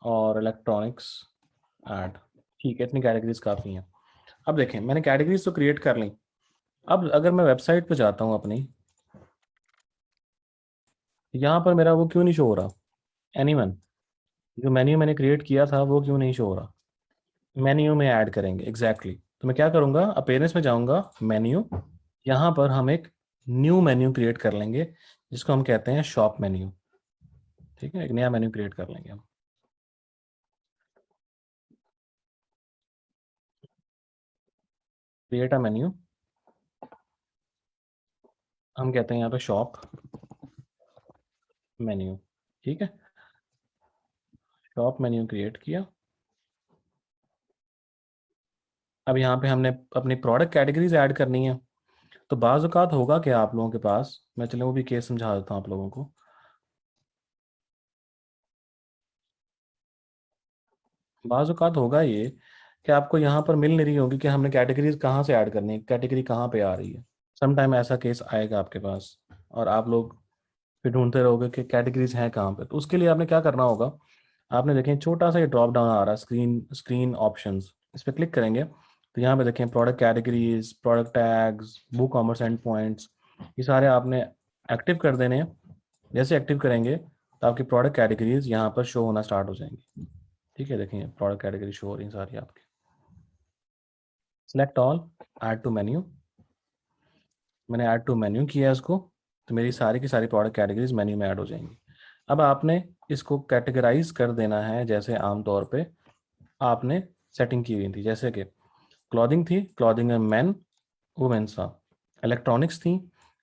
और इलेक्ट्रॉनिक्स, ऐड। ठीक है, इतनी कैटेगरीज काफ़ी हैं। अब देखें मैंने कैटेगरीज तो क्रिएट कर ली। अब अगर मैं वेबसाइट पे जाता हूँ अपनी, यहाँ पर मेरा वो क्यों नहीं शो हो रहा, एनीवन, जो मेन्यू मैंने क्रिएट किया था वो क्यों नहीं शो हो रहा। मेन्यू में ऐड करेंगे एग्जैक्टली तो मैं क्या करूँगा, अपीयरेंस में जाऊँगा, मेन्यू, यहाँ पर हम एक न्यू मेन्यू क्रिएट कर लेंगे जिसको हम कहते हैं शॉप मेन्यू। ठीक है, एक नया मेन्यू क्रिएट कर लेंगे हम, क्रिएट अ मेन्यू, हम कहते हैं यहाँ पे शॉप मेन्यू। ठीक है, शॉप मेन्यू क्रिएट किया। अब यहाँ पे हमने अपनी प्रोडक्ट कैटेगरीज ऐड करनी है। तो बाज़ औक़ात होगा क्या आप लोगों के पास, मैं चलो वो भी केस समझा देता हूँ आप लोगों को। बाज़ औक़ात होगा ये कि आपको यहाँ पर मिल नहीं रही होगी कि हमने कैटेगरीज कहाँ से ऐड करनी है, कैटेगरी कहाँ पे आ रही है। सम टाइम ऐसा केस आएगा आपके पास और आप लोग फिर ढूंढते रहोगे कि कैटेगरीज हैं कहाँ पे। तो उसके लिए आपने क्या करना होगा, आपने देखें छोटा सा ये ड्रॉप डाउन आ रहा है, स्क्रीन स्क्रीन ऑप्शंस, इस पर क्लिक करेंगे तो यहाँ पे देखें product categories, product tags, book commerce and points, ये सारे आपने एक्टिव कर देने हैं। जैसे एक्टिव करेंगे तो आपकी प्रोडक्ट कैटेगरीज यहाँ पर शो होना स्टार्ट हो जाएंगी। ठीक है, देखें प्रोडक्ट कैटेगरी शो हो रही हैं सारी आपकी। Select all, add to menu, मैंने ऐड टू मेन्यू किया इसको, तो मेरी सारी की सारी प्रोडक्ट कैटेगरीज मेन्यू में ऐड हो जाएंगी। अब आपने इसको कैटेगराइज कर देना है जैसे आमतौर पे आपने सेटिंग की हुई थी। जैसे कि क्लॉथिंग थी, क्लॉथिंग में मैन वुमेन्स था। इलेक्ट्रॉनिक्स थी,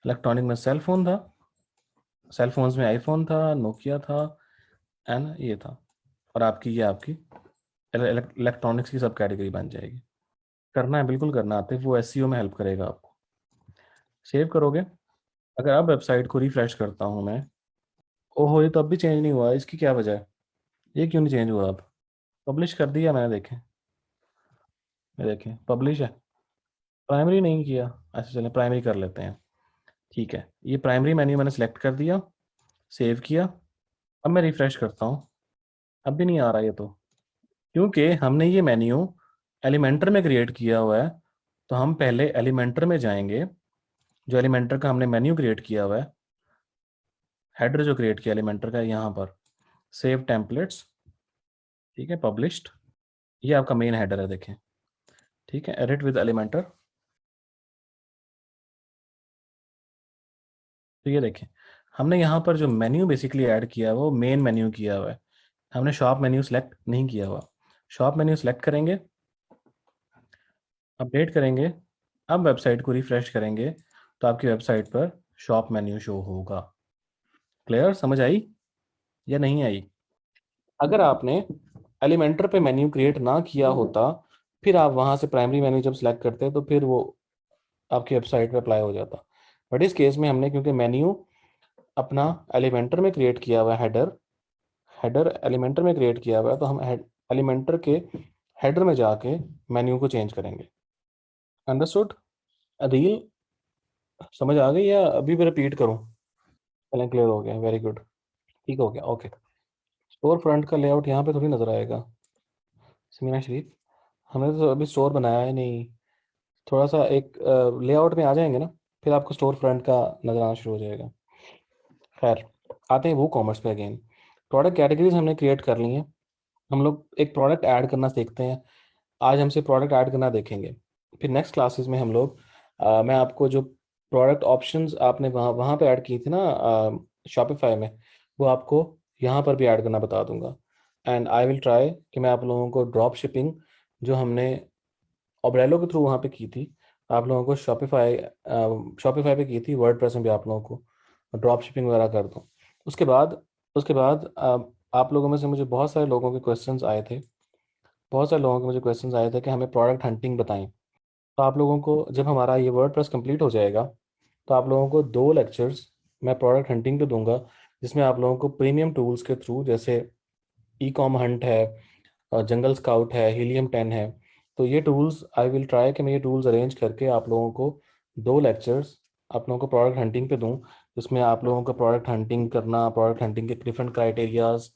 इलेक्ट्रॉनिक में सेल फोन था, सेल फोन्स में आईफोन था, नोकिया था, एंड ये था। और आपकी ये आपकी इलेक्ट्रॉनिक्स की सब कैटेगरी बन जाएगी। करना है, बिल्कुल करना आते, वो एसईओ में हेल्प करेगा आपको। सेव करोगे। अगर अब वेबसाइट को रिफ्रेश करता हूँ मैं, ओहो ये तो अब भी चेंज नहीं हुआ, इसकी क्या वजह है, ये क्यों नहीं चेंज हुआ। अब पब्लिश कर दिया मैंने, देखें, ये देखें पब्लिश है, प्राइमरी नहीं किया। अच्छा चलें प्राइमरी कर लेते हैं। ठीक है, ये प्राइमरी मेन्यू मैंने सेलेक्ट कर दिया, सेव किया। अब मैं रिफ्रेश करता हूँ, अब भी नहीं आ रहा ये तो, क्योंकि हमने ये मेन्यू एलिमेंटर में क्रिएट किया हुआ है। तो हम पहले एलिमेंटर में जाएंगे, जो एलिमेंटर का हमने मेन्यू क्रिएट किया हुआ है, हेडर जो क्रिएट किया एलिमेंटर का, यहाँ पर सेव टेम्पलेट्स, ठीक है, पब्लिश्ड, ये आपका मेन हेडर है देखें। ठीक है, एडिट विद एलिमेंटर, तो ये देखें हमने यहाँ पर जो मेन्यू बेसिकली ऐड किया है वो मेन मेन्यू किया हुआ है, हमने शॉप मेन्यू सेलेक्ट नहीं किया हुआ। शॉप मेन्यू सेलेक्ट करेंगे, अपडेट करेंगे, अब वेबसाइट को रिफ्रेश करेंगे तो आपकी वेबसाइट पर शॉप मेन्यू शो होगा। क्लियर, समझ आई या नहीं आई। अगर आपने एलिमेंटर पे मेन्यू क्रिएट ना किया होता, फिर आप वहाँ से प्राइमरी मेन्यू जब सेलेक्ट करते तो फिर वो आपकी वेबसाइट पे अप्लाई हो जाता। बट इस केस में हमने क्योंकि मेन्यू अपना एलिमेंटर में क्रिएट किया हुआ है, हेडर हेडर एलिमेंटर में क्रिएट किया हुआ है, तो हम एलिमेंटर के हेडर में जाके मेन्यू को चेंज करेंगे। अंडरस्टूड। रील समझ आ गई या अभी भी रिपीट करूं। चलें क्लियर हो गया, वेरी गुड, ठीक हो गया, ओके। स्टोर फ्रंट का लेआउट यहाँ पे थोड़ी नज़र आएगा समीना शरीफ, हमने तो अभी स्टोर बनाया है नहीं। थोड़ा सा एक लेआउट में आ जाएंगे ना, फिर आपको स्टोर फ्रंट का नज़र आना शुरू हो जाएगा। खैर, आते हैं वो कॉमर्स पे अगेन। प्रोडक्ट कैटेगरीज हमने क्रिएट कर ली हैं, हम लोग एक प्रोडक्ट ऐड करना सीखते हैं। आज हमसे प्रोडक्ट ऐड करना देखेंगे, फिर नेक्स्ट क्लासेस में हम लोग मैं आपको जो प्रोडक्ट ऑप्शंस आपने वहाँ वहाँ पे ऐड की थी ना शॉपिफाई में, वो आपको यहाँ पर भी ऐड करना बता दूंगा। एंड आई विल ट्राई कि मैं आप लोगों को ड्रॉप शिपिंग जो हमने ओब्रेलो के थ्रू वहाँ पे की थी, आप लोगों को शॉपिफाई पे की थी, वर्डप्रेस में भी आप लोगों को ड्रॉप शिपिंग वगैरह कर दूँ। उसके बाद आप लोगों में से मुझे बहुत सारे लोगों के क्वेश्चंस आए थे, बहुत सारे लोगों के मुझे क्वेश्चंस आए थे कि हमें प्रोडक्ट हंटिंग बताएं। तो आप लोगों को जब हमारा ये वर्डप्रेस कंप्लीट हो जाएगा तो आप लोगों को 2 लेक्चर्स मैं प्रोडक्ट हंटिंग पे दूंगा, जिसमें आप लोगों को प्रीमियम टूल्स के थ्रू, जैसे ई कॉम हंट है, जंगल स्काउट है, हीलियम 10 है, तो ये टूल्स आई विल ट्राई कि मैं ये टूल्स अरेंज करके आप लोगों को 2 लेक्चर्स आप लोगों को प्रोडक्ट हंटिंग पे दूं, जिसमें आप लोगों को प्रोडक्ट हंटिंग करना, प्रोडक्ट हंटिंग के डिफरेंट क्राइटेरियाज,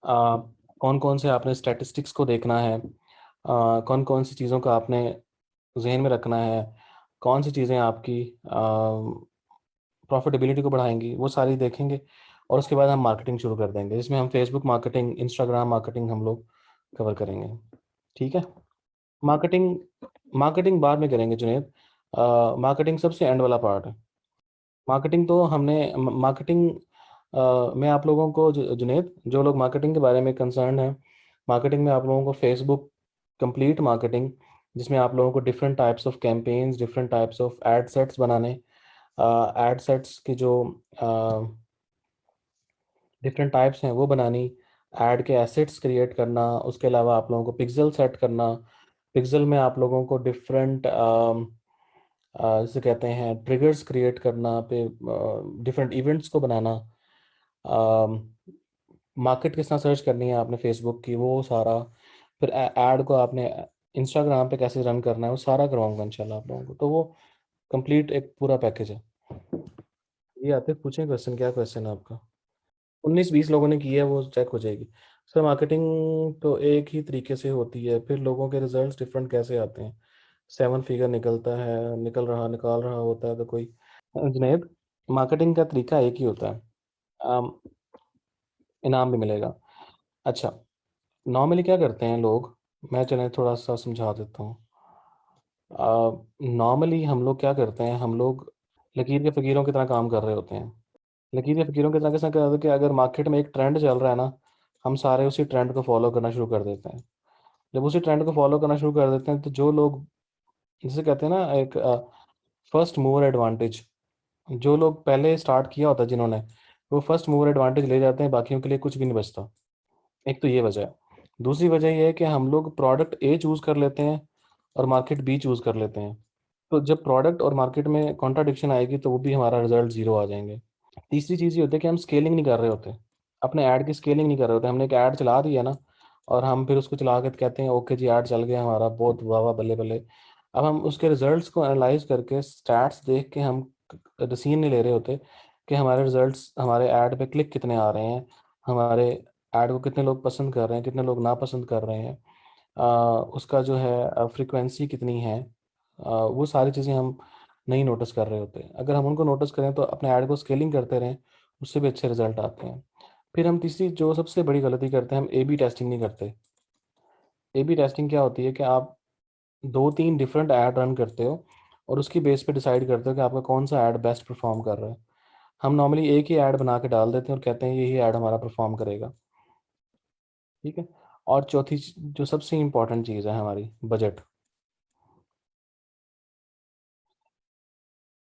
कौन कौन से आपने स्टैटिस्टिक्स को देखना है, कौन कौन सी चीज़ों का आपने जहन में रखना है, कौन सी चीज़ें आपकी प्रॉफिटेबिलिटी को बढ़ाएंगी, वो सारी देखेंगे। और उसके बाद हम मार्केटिंग शुरू कर देंगे, जिसमें हम फेसबुक मार्केटिंग, इंस्टाग्राम मार्केटिंग हम लोग कवर करेंगे। ठीक है, मार्केटिंग मार्केटिंग बाद में करेंगे जुनेद, मार्केटिंग सबसे एंड वाला पार्ट है। मार्केटिंग तो हमने मार्केटिंग में आप लोगों को जुनेद, जो लोग मार्केटिंग के बारे में कंसर्न है, मार्केटिंग में आप लोगों को फेसबुक कंप्लीट मार्केटिंग, जिसमें आप लोगों को different types of campaigns, different types of ad sets बनाने, एड सेट्स की जो डिफरेंट टाइप्स हैं वो बनानी, ऐड के एसेट्स क्रिएट करना, उसके अलावा आप लोगों को पिक्सल सेट करना, पिक्सल में आप लोगों को डिफरेंट जैसे कहते हैं ट्रिगर्स क्रिएट करना पे, डिफरेंट इवेंट्स को बनाना, मार्केट किस तरह सर्च करनी है आपने फेसबुक की वो सारा, फिर ऐड को आपने इंस्टाग्राम पे कैसे रन करना है वो सारा करवाऊंगा इंशाल्लाह आप लोगों को। तो वो कंप्लीट एक पूरा पैकेज है। ये आते पूछें क्वेश्चन, क्या क्वेश्चन है आपका? 19-20 लोगों ने की है वो चेक हो जाएगी। सर मार्केटिंग तो एक ही तरीके से होती है, फिर लोगों के रिजल्ट्स डिफरेंट कैसे आते हैं? 7 फिगर निकलता है, निकाल रहा होता है तो कोई। जुनैद, मार्केटिंग का तरीका एक ही होता है। आम, इनाम भी मिलेगा। अच्छा, नॉर्मली क्या करते हैं लोग, मैं चलें थोड़ा सा समझा देता हूँ। नॉर्मली हम लोग क्या करते हैं, हम लोग लकीर के फ़कीरों की तरह काम कर रहे होते हैं। लकीर के फ़कीरों की तरह कैसे कर रहे होते हैं कि अगर मार्केट में एक ट्रेंड चल रहा है ना, हम सारे उसी ट्रेंड को फॉलो करना शुरू कर देते हैं। जब उसी ट्रेंड को फॉलो करना शुरू कर देते हैं तो जो लोग, जिसे कहते हैं ना एक फर्स्ट मूवर एडवांटेज, जो लोग पहले स्टार्ट किया होता है जिन्होंने, वो फर्स्ट मूवर एडवांटेज ले जाते हैं, बाकियों के लिए कुछ भी नहीं बचता। एक तो ये वजह है। दूसरी वजह ये है कि हम लोग प्रोडक्ट ए चूज़ कर लेते हैं और मार्केट बी चूज़ कर लेते हैं। तो जब प्रोडक्ट और मार्केट में कॉन्ट्राडिक्शन आएगी तो वो भी हमारा रिजल्ट ज़ीरो आ जाएंगे। तीसरी चीज़ ये होती है कि हम स्केलिंग नहीं कर रहे होते, अपने ऐड की स्केलिंग नहीं कर रहे होते। हमने एक ऐड चला दिया ना, और हम फिर उसको चला के कहते हैं ओके जी ऐड चल गया हमारा, बहुत वाह वाह बल्ले बल्ले। अब हम उसके रिजल्ट्स को एनालाइज करके स्टैट्स देख के हम डिसीजन नहीं ले रहे होते कि हमारे रिजल्ट्स, हमारे ऐड पे क्लिक कितने आ रहे हैं, हमारे ऐड को कितने लोग पसंद कर रहे हैं, कितने लोग नापसंद कर रहे हैं, उसका जो है फ्रीक्वेंसी कितनी है, वो सारी चीज़ें हम नहीं नोटिस कर रहे होते। अगर हम उनको नोटिस करें तो अपने ऐड को स्केलिंग करते रहें, उससे भी अच्छे रिजल्ट आते हैं। फिर हम तीसरी जो सबसे बड़ी गलती करते हैं, हम ए बी टेस्टिंग नहीं करते। ए बी टेस्टिंग क्या होती है कि आप 2-3 डिफरेंट ऐड रन करते हो और उसकी बेस पे डिसाइड करते हो कि आपका कौन सा ऐड बेस्ट परफॉर्म कर रहा है। हम नॉर्मली एक ही ऐड बना के डाल देते हैं और कहते हैं यही ऐड हमारा परफॉर्म करेगा। ठीक है। और चौथी जो सबसे इम्पोर्टेंट चीज़ है हमारी, बजट।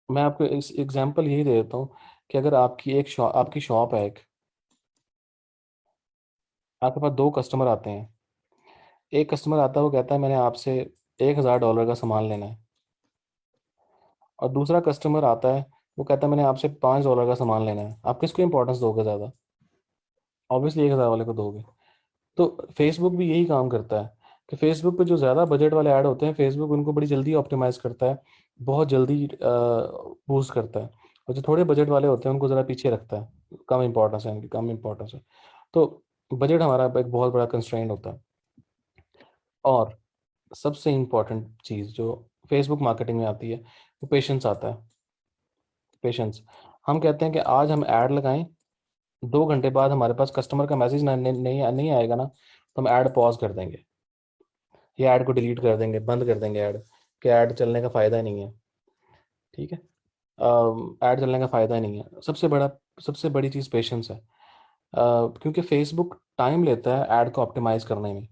मैं आपको इस एग्जांपल यही दे देता हूँ कि अगर आपकी शॉप है एक, आपके पास दो कस्टमर आते हैं। एक कस्टमर आता है, वो कहता है मैंने आपसे $1,000 का सामान लेना है। और दूसरा कस्टमर आता है, वो कहता है मैंने आपसे $5 का सामान लेना है। आप किसको इंपॉर्टेंस दोगे ज़्यादा? ऑब्वियसली 1,000 वाले को दोगे। तो फेसबुक भी यही काम करता है कि फेसबुक पे जो ज़्यादा बजट वाले ऐड होते हैं, फेसबुक उनको बड़ी जल्दी ऑप्टिमाइज करता है, बहुत जल्दी बूस्ट करता है। और जो थोड़े बजट वाले होते हैं उनको ज़रा पीछे रखता है, कम इंपॉर्टेंस है, इनकी कम इंपॉर्टेंस है। तो बजट हमारा एक बहुत बड़ा कंस्ट्रेंट होता है। और सबसे इम्पॉर्टेंट चीज़ जो फेसबुक मार्केटिंग में आती है, वो पेशेंस आता है। पेशेंस। हम कहते हैं कि आज हम ऐड लगाएं, 2 घंटे बाद हमारे पास कस्टमर का मैसेज नहीं आएगा ना, तो हम ऐड पॉज कर देंगे, या ऐड को डिलीट कर देंगे, बंद कर देंगे ऐड, कि ऐड चलने का फ़ायदा ही नहीं है। ठीक है। ऐड चलने का फ़ायदा ही नहीं है। सबसे बड़ी चीज़ पेशेंस है। क्योंकि फेसबुक टाइम लेता है ऐड को ऑप्टिमाइज करने में।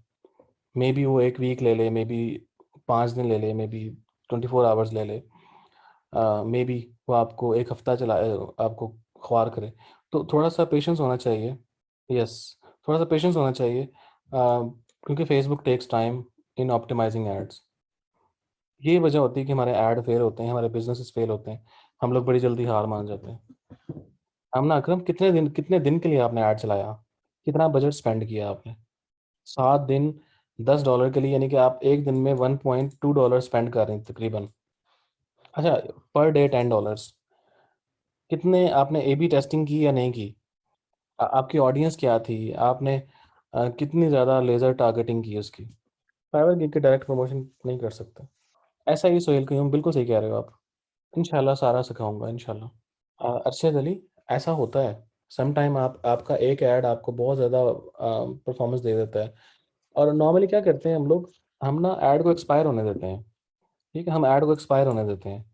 मे बी वो एक वीक ले ले, मे बी 5 दिन ले ले, मे बी 24 आवर्स ले ले, मे बी वो आपको एक हफ्ता आपको ख्वार करे। तो थोड़ा सा पेशेंस होना चाहिए। यस, थोड़ा सा पेशेंस होना चाहिए, क्योंकि Facebook takes time in optimizing ads. ये वजह होती है कि हमारे ऐड फेल होते हैं, हमारे बिजनेसेस फेल होते हैं, हम लोग बड़ी जल्दी हार मान जाते हैं। हम ना अकरम, कितने दिन के लिए आपने ऐड चलाया? कितना बजट स्पेंड किया आपने? 7 दिन, $10 के लिए, यानी कि आप एक दिन में $1.2 स्पेंड कर रहे हैं तकरीबन। अच्छा, पर डे $10। कितने आपने ए बी टेस्टिंग की या नहीं की? आपकी ऑडियंस क्या थी? आपने कितनी ज़्यादा लेज़र टारगेटिंग की उसकी? प्राइवेट गिग के डायरेक्ट प्रमोशन नहीं कर सकते। ऐसा ही सोहेल क्यों, बिल्कुल सही कह रहे हो आप। इंशाल्लाह सारा सिखाऊंगा इंशाल्लाह। अरशद अली, ऐसा होता है सम टाइम, आपका एक ऐड आपको बहुत ज़्यादा परफॉर्मेंस दे देता है। और नॉर्मली क्या करते हैं हम लोग, हम ना ऐड को एक्सपायर होने देते हैं। ठीक है, हम ऐड को एक्सपायर होने देते हैं।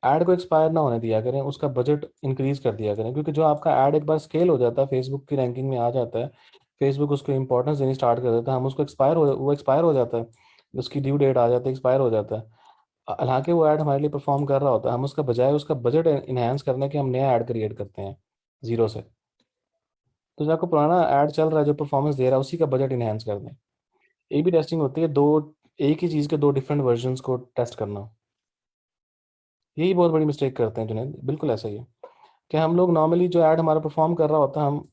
ऐड को एक्सपायर ना होने दिया करें, उसका बजट इंक्रीज कर दिया करें, क्योंकि जो आपका ऐड एक बार स्केल हो जाता है, फेसबुक की रैंकिंग में आ जाता है, फेसबुक उसको इंपॉर्टेंस देनी स्टार्ट कर देता है, हम उसको वो एक्सपायर हो जाता है, उसकी ड्यू डेट आ जाती है, एक्सपायर हो जाता है। हालांकि वो ऐड हमारे लिए परफॉर्म कर रहा होता है, हम उसका बजाय उसका बजट इन्हेंस करने के हम नया ऐड क्रिएट करते हैं जीरो से। तो जो आपको पुराना ऐड चल रहा है जो परफॉर्मेंस दे रहा है, उसी का बजट इन्हेंस कर दें। ए बी टेस्टिंग होती है, दो एक ही चीज़ के दो डिफरेंट वर्जन्स को टेस्ट करना, यही बहुत बड़ी मिस्टेक करते हैं जुनैद। बिल्कुल ऐसा ही है कि हम लोग नॉर्मली जो ऐड हमारा परफॉर्म कर रहा होता है, हम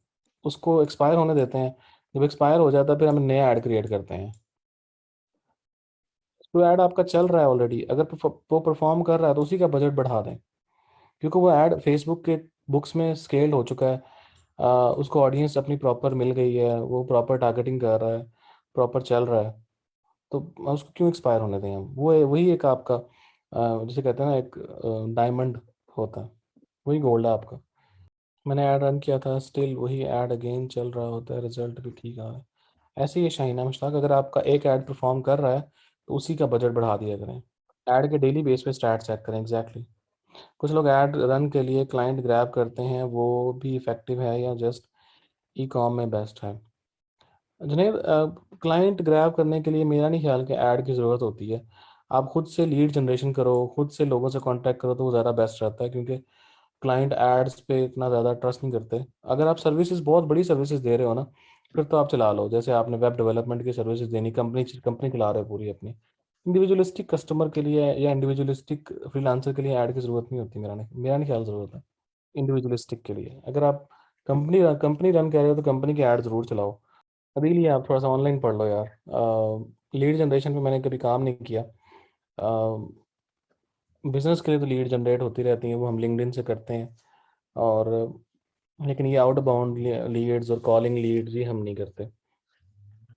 उसको एक्सपायर होने देते हैं। जब एक्सपायर हो जाता है फिर हम नया ऐड क्रिएट करते हैं। तो ऐड आपका चल रहा है ऑलरेडी, अगर वो परफॉर्म कर रहा है तो उसी का बजट बढ़ा दें, क्योंकि वो ऐड फेसबुक के बुक्स में स्केल्ड हो चुका है। उसको ऑडियंस अपनी प्रॉपर मिल गई है, वो प्रॉपर टारगेटिंग कर रहा है, प्रॉपर चल रहा है। तो उसको क्यों एक्सपायर होने दें हम? वो वही एक आपका जिसे कहते हैं ना, एक डायमंड होता है, वही गोल्ड है आपका। मैंने ऐड रन किया था, स्टिल वही ऐड अगेन चल रहा होता है, रिजल्ट भी ठीक आ रहा है। ऐसे ही है शाहीना मुश्ताक, अगर आपका एक ऐड परफॉर्म कर रहा है तो उसी का बजट बढ़ा दिया करें। ऐड के डेली बेस पे स्टैट चेक करें एग्जैक्टली। कुछ लोग ऐड रन के लिए क्लाइंट ग्रैब करते हैं, वो भी इफेक्टिव है या जस्ट ई कॉम में बेस्ट है? जुनेद, क्लाइंट ग्रैब करने के लिए मेरा नहीं ख्याल कि ऐड की ज़रूरत होती है। आप खुद से लीड जनरेशन करो, खुद से लोगों से कांटेक्ट करो, तो वो ज़्यादा बेस्ट रहता है, क्योंकि क्लाइंट एड्स पे इतना ज़्यादा ट्रस्ट नहीं करते। अगर आप सर्विसेज, बहुत बड़ी सर्विसेज दे रहे हो ना, फिर तो आप चला लो। जैसे आपने वेब डेवलपमेंट की सर्विसेज देनी, कंपनी कंपनी चला रहे हो पूरी अपनी। इंडिविजुअलिस्टिक कस्टमर के लिए या इंडिविजुअलिस्टिक फ्रीलांसर के लिए ऐड की ज़रूरत नहीं होती, मेरा नहीं ख्याल ज़रूरत है। इंडिविजुअलिस्टिक के लिए अगर आप कंपनी रन कर रहे हो तो कंपनी की ऐड ज़रूर चलाओ। अभी लिए आप थोड़ा सा ऑनलाइन पढ़ लो यार। लीड जनरेशन पे मैंने कभी काम नहीं किया। बिजनेस के लिए तो लीड जनरेट होती रहती हैं, वो हम लिंक्डइन से करते हैं। और लेकिन ये आउटबाउंड लीड्स और कॉलिंग लीड्स ये हम नहीं करते,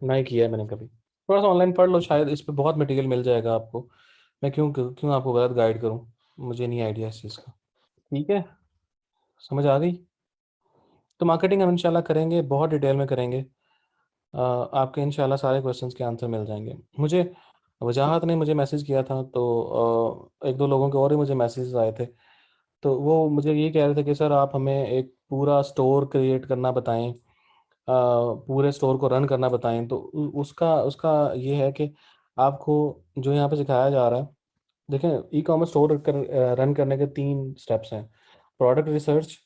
ना ही किया है मैंने कभी। थोड़ा सा ऑनलाइन पढ़ लो, शायद इस पे बहुत मटेरियल मिल जाएगा आपको। मैं क्यों क्यों आपको गलत गाइड करूँ? मुझे नहीं आइडिया इस चीज़ का। ठीक है, समझ आ गई? तो मार्केटिंग हम इंशाल्लाह करेंगे, बहुत डिटेल में करेंगे। आपके इंशाल्लाह सारे क्वेश्चंस के आंसर मिल जाएंगे मुझे। वजाहत ने मुझे मैसेज किया था, तो एक दो लोगों के और ही मुझे मैसेज आए थे। तो वो मुझे ये कह रहे थे कि सर आप हमें एक पूरा स्टोर क्रिएट करना बताएं, पूरे स्टोर को रन करना बताएं। तो उसका उसका ये है कि आपको जो यहाँ पे सिखाया जा रहा है, देखें, ई कॉमर्स स्टोर रन करने के तीन स्टेप्स हैं: product research,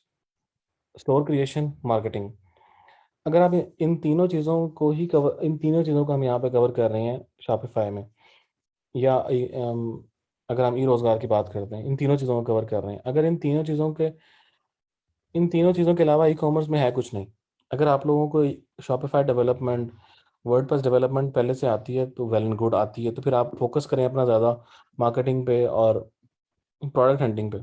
store creation, marketing. अगर आप इन तीनों चीज़ों को हम यहाँ पे कवर कर रहे हैं शॉपिफाई में, या अगर हम ई रोज़गार की बात करते हैं, इन तीनों चीज़ों को कवर कर रहे हैं। अगर इन तीनों चीज़ों के अलावा ई कॉमर्स में है कुछ नहीं। अगर आप लोगों को शॉपिफाई डेवलपमेंट, वर्डप्रेस डेवलपमेंट पहले से आती है तो वेल एंड गुड। आती है तो फिर आप फोकस करें अपना ज़्यादा मार्केटिंग पे और प्रोडक्ट हंटिंग पे।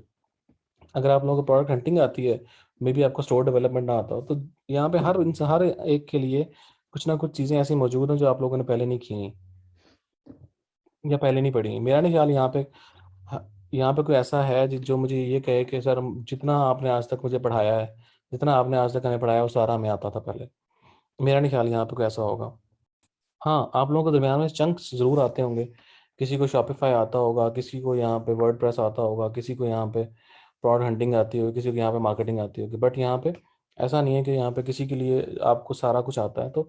अगर आप लोगों को प्रोडक्ट हंटिंग आती है, मे बी आपको स्टोर डेवलपमेंट ना आता हो, तो यहाँ पे हर एक के लिए कुछ ना कुछ चीज़ें ऐसी मौजूद हैं जो आप लोगों ने पहले नहीं की हैं या पहले नहीं पढ़ी हैं। मेरा नहीं ख्याल यहाँ पे कोई ऐसा है जो मुझे ये कहे कि सर जितना आपने आज तक मुझे पढ़ाया है, जितना आपने आज तक हमें पढ़ाया वो सारा हमें आता था पहले। मेरा नहीं ख्याल यहाँ पे कोई ऐसा होगा। हाँ, आप लोगों को दरम्यान में चंक्स ज़रूर आते होंगे। किसी को शॉपिफाई आता होगा, किसी को यहाँ पे वर्डप्रेस आता होगा, किसी को यहाँ पे प्रोडक्ट हंटिंग आती होगी, किसी को यहाँ पे मार्केटिंग आती होगी। बट यहाँ पे ऐसा नहीं है कि यहाँ पे किसी के लिए आपको सारा कुछ आता है। तो